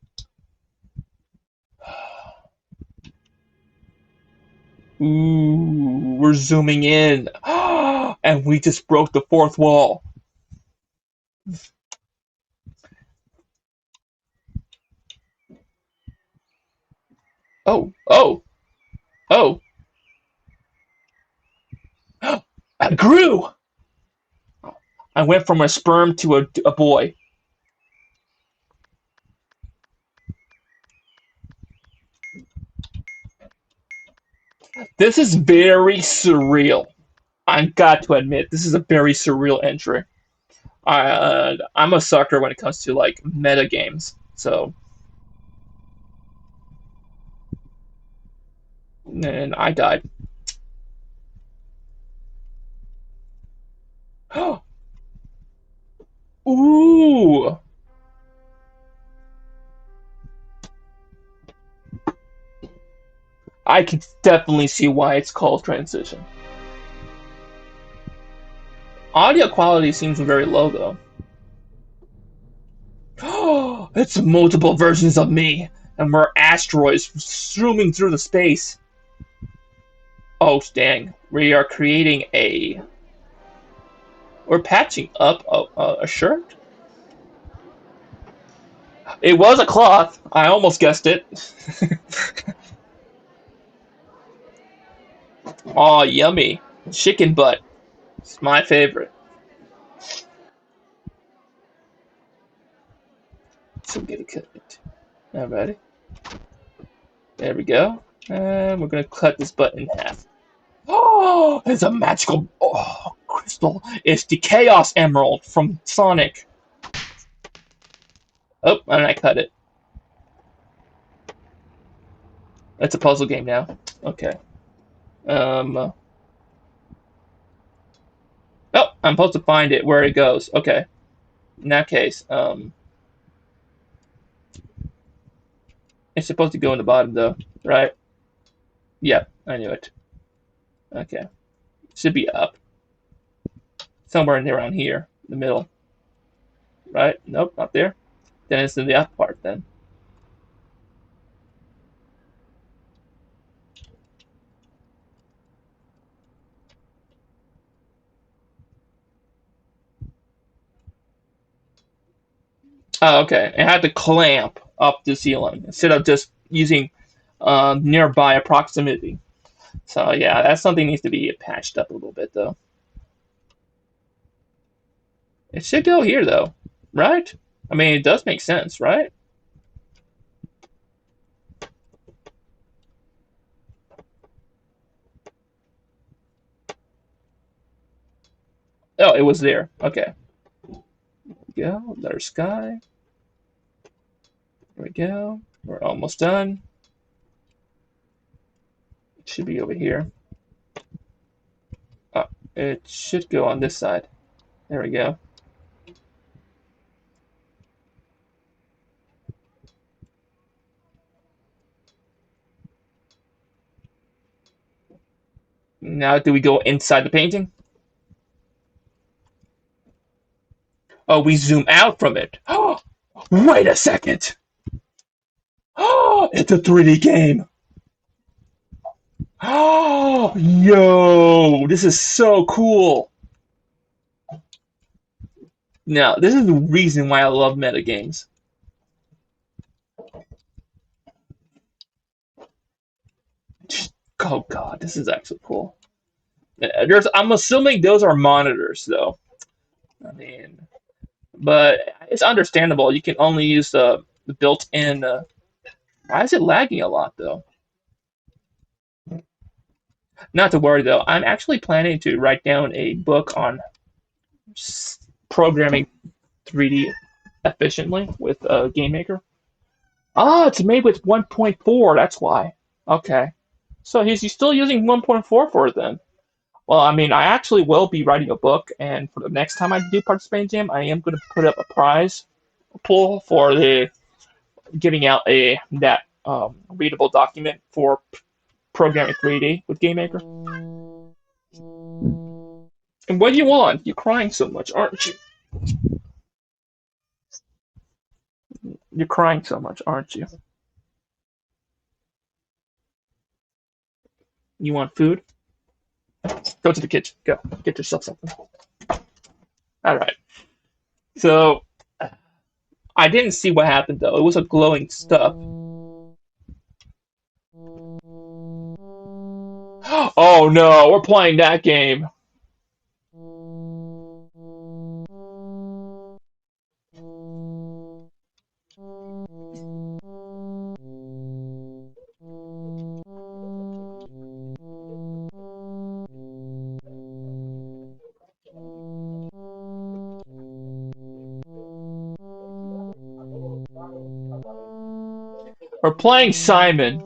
Ooh, we're zooming in. And we just broke the fourth wall. Oh, oh, oh. I grew! I went from a sperm to a boy. This is very surreal. I've got to admit, this is a very surreal entry. I'm a sucker when it comes to like meta games. So, and I died. Ooh, I can definitely see why it's called transition. Audio quality seems very low though. It's multiple versions of me, and we're asteroids zooming through the space. Oh, dang. We are creating a. We're patching up a shirt? It was a cloth. I almost guessed it. Aw, yummy. Chicken butt. It's my favorite. So get it cut. Alrighty. There we go. And we're gonna cut this butt in half. Oh, it's a magical crystal. It's the Chaos Emerald from Sonic. Oh, and I cut it. It's a puzzle game now. Okay. Oh, I'm supposed to find it where it goes. Okay. In that case, it's supposed to go in the bottom though, right? Yep, I knew it. Okay. Should be up. Somewhere in around here, in the middle. Right? Nope, not there. Then it's in the up part then. Oh, okay. It had to clamp up the ceiling instead of just using nearby proximity. So yeah, that's something needs to be patched up a little bit though. It should go here though, right? I mean, it does make sense, right? Oh, it was there. Okay. There we go. There's sky. There we go. We're almost done. It should be over here. Oh, it should go on this side. There we go. Now, do we go inside the painting? Oh, we zoom out from it. Wait a second. It's a 3D game. Yo, this is so cool. Now, this is the reason why I love meta games. Oh god, this is actually cool. I'm assuming those are monitors, though. I mean, but it's understandable. You can only use the built-in. Why is it lagging a lot, though? Not to worry, though. I'm actually planning to write down a book on programming 3D efficiently with Game Maker. Ah, it's made with 1.4. That's why. Okay. So he's still using 1.4 for it then. Well, I mean, I actually will be writing a book, and for the next time I do participate in Jam, I am going to put up a prize pool for the giving out a that readable document for programming 3D with GameMaker. And what do you want? You're crying so much, aren't you? You're crying so much, aren't you? You want food? Go to the kitchen. Go. Get yourself something. All right. So I didn't see what happened though. It was a glowing stuff. Oh no, we're playing that game. We're playing Simon.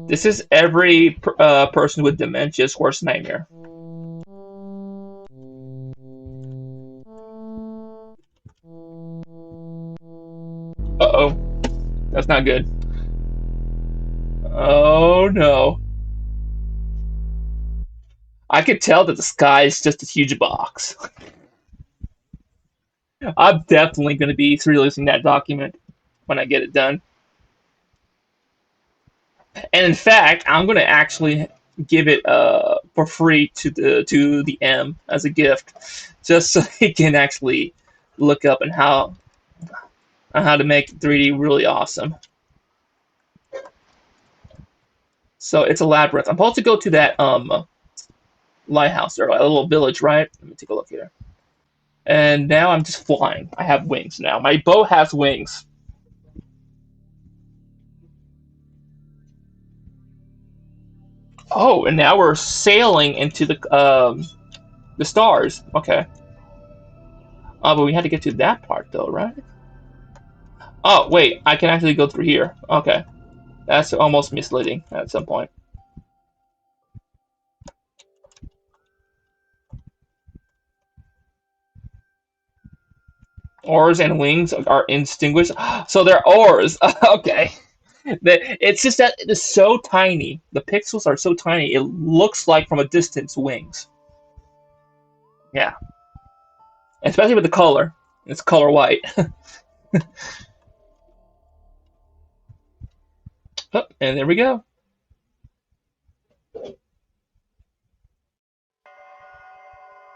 This is every person with dementia's worst nightmare. Uh-oh. That's not good. Oh no. I could tell that the sky is just a huge box. I'm definitely going to be releasing that document when I get it done. And in fact, I'm going to actually give it for free to the M as a gift, just so he can actually look up and how to make 3D really awesome. So it's a labyrinth. I'm supposed to go to that lighthouse or a little village, right? Let me take a look here. And now I'm just flying. I have wings now. My boat has wings. Oh, and now we're sailing into the stars. Okay. Oh, but we had to get to that part though, right? Oh, wait. I can actually go through here. Okay. That's almost misleading at some point. Oars and wings are indistinguished. So they're oars. Okay. It's just that it is so tiny. The pixels are so tiny. It looks like from a distance wings. Yeah. Especially with the color. It's color white. Oh, and there we go.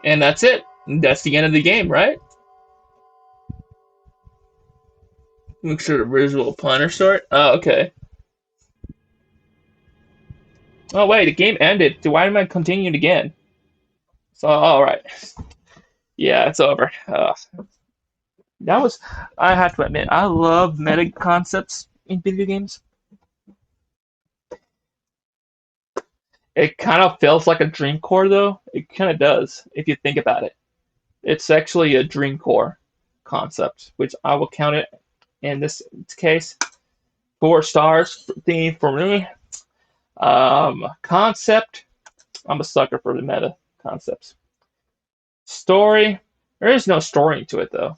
And that's it. That's the end of the game, right? Make sure the visual planner start. Oh, okay. Oh, wait, the game ended. So why am I continuing again? So, all right. Yeah, it's over. That was, I have to admit, I love meta concepts in video games. It kind of feels like a dream core, though. It kind of does, if you think about it. It's actually a dream core concept, which I will count it in this case. 4 stars theme for me. Concept. I'm a sucker for the meta concepts. Story. There is no story to it, though.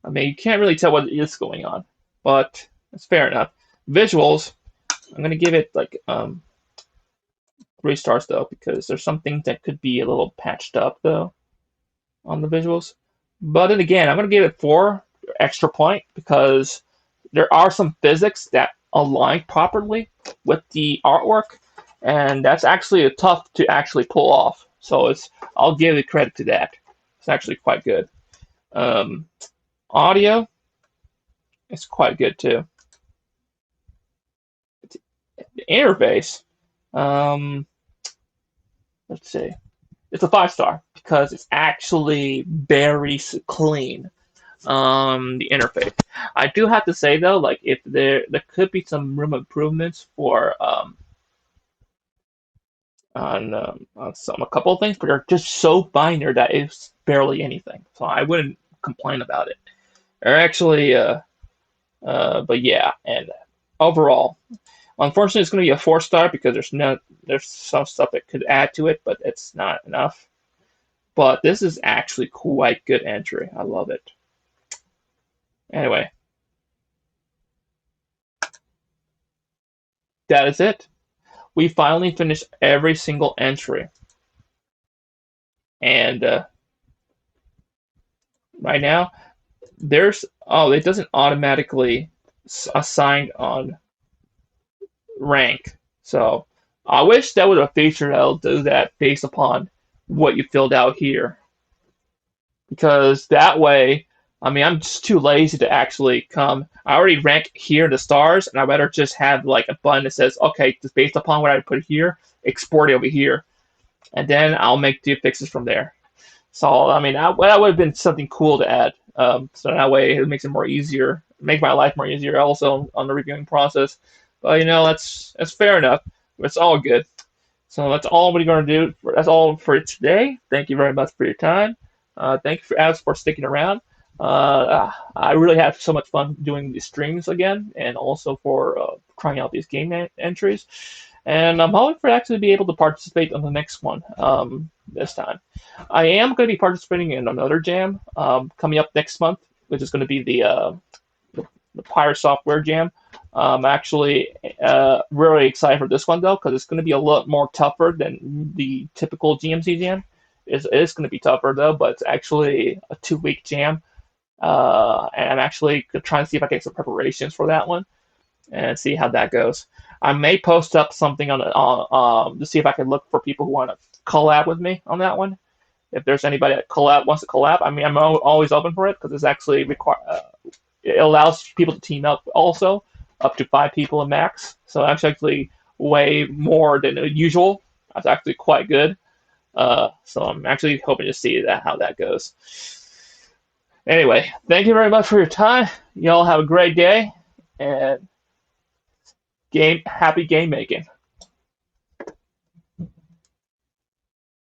I mean, you can't really tell what is going on, but it's fair enough. Visuals. I'm gonna give it like 3 stars though, because there's some things that could be a little patched up though on the visuals. But then again, I'm gonna give it 4 extra point because there are some physics that align properly with the artwork, and that's actually a tough to actually pull off. So I'll give it credit to that. It's actually quite good. Um, Audio is quite good too. The interface, um, let's see, it's a 5 star because it's actually very clean. The interface. I do have to say though, like if there could be some room improvements for on some a couple of things, but they're just so minor that it's barely anything. So I wouldn't complain about it. Or actually, but yeah, and overall, unfortunately, it's going to be a 4 star because there's some stuff that could add to it, but it's not enough. But this is actually quite good entry. I love it. Anyway, that is it. We finally finished every single entry, and right now there's it doesn't automatically assign on rank. So I wish that would have featured that'll do that based upon what you filled out here, because that way, I mean, I'm just too lazy to actually come. I already rank here in the stars, and I better just have like a button that says, okay, just based upon what I put here, export it over here, and then I'll make the fixes from there. So I mean, that would have been something cool to add. So that way it makes it more easier, make my life more easier also on the reviewing process. But that's fair enough. It's all good. So that's all we're going to do. That's all for today. Thank you very much for your time. Thank you for Alex for sticking around. I really have so much fun doing these streams again, and also for trying out these game entries. And I'm hoping for actually be able to participate on the next one this time. I am going to be participating in another jam coming up next month, which is going to be the Pirate Software Jam. I'm actually really excited for this one though, because it's going to be a lot more tougher than the typical GMC jam. It's going to be tougher though, but it's actually a 2 week jam, and I'm actually trying to see if I can get some preparations for that one and see how that goes. I may post up something on to see if I can look for people who want to collab with me on that one. If there's anybody that wants to collab, I mean, I'm always open for it because it's actually it allows people to team up also up to 5 people at max. So that's actually way more than usual. That's actually quite good. So I'm actually hoping to see how that goes. Anyway, thank you very much for your time. Y'all have a great day and happy game making.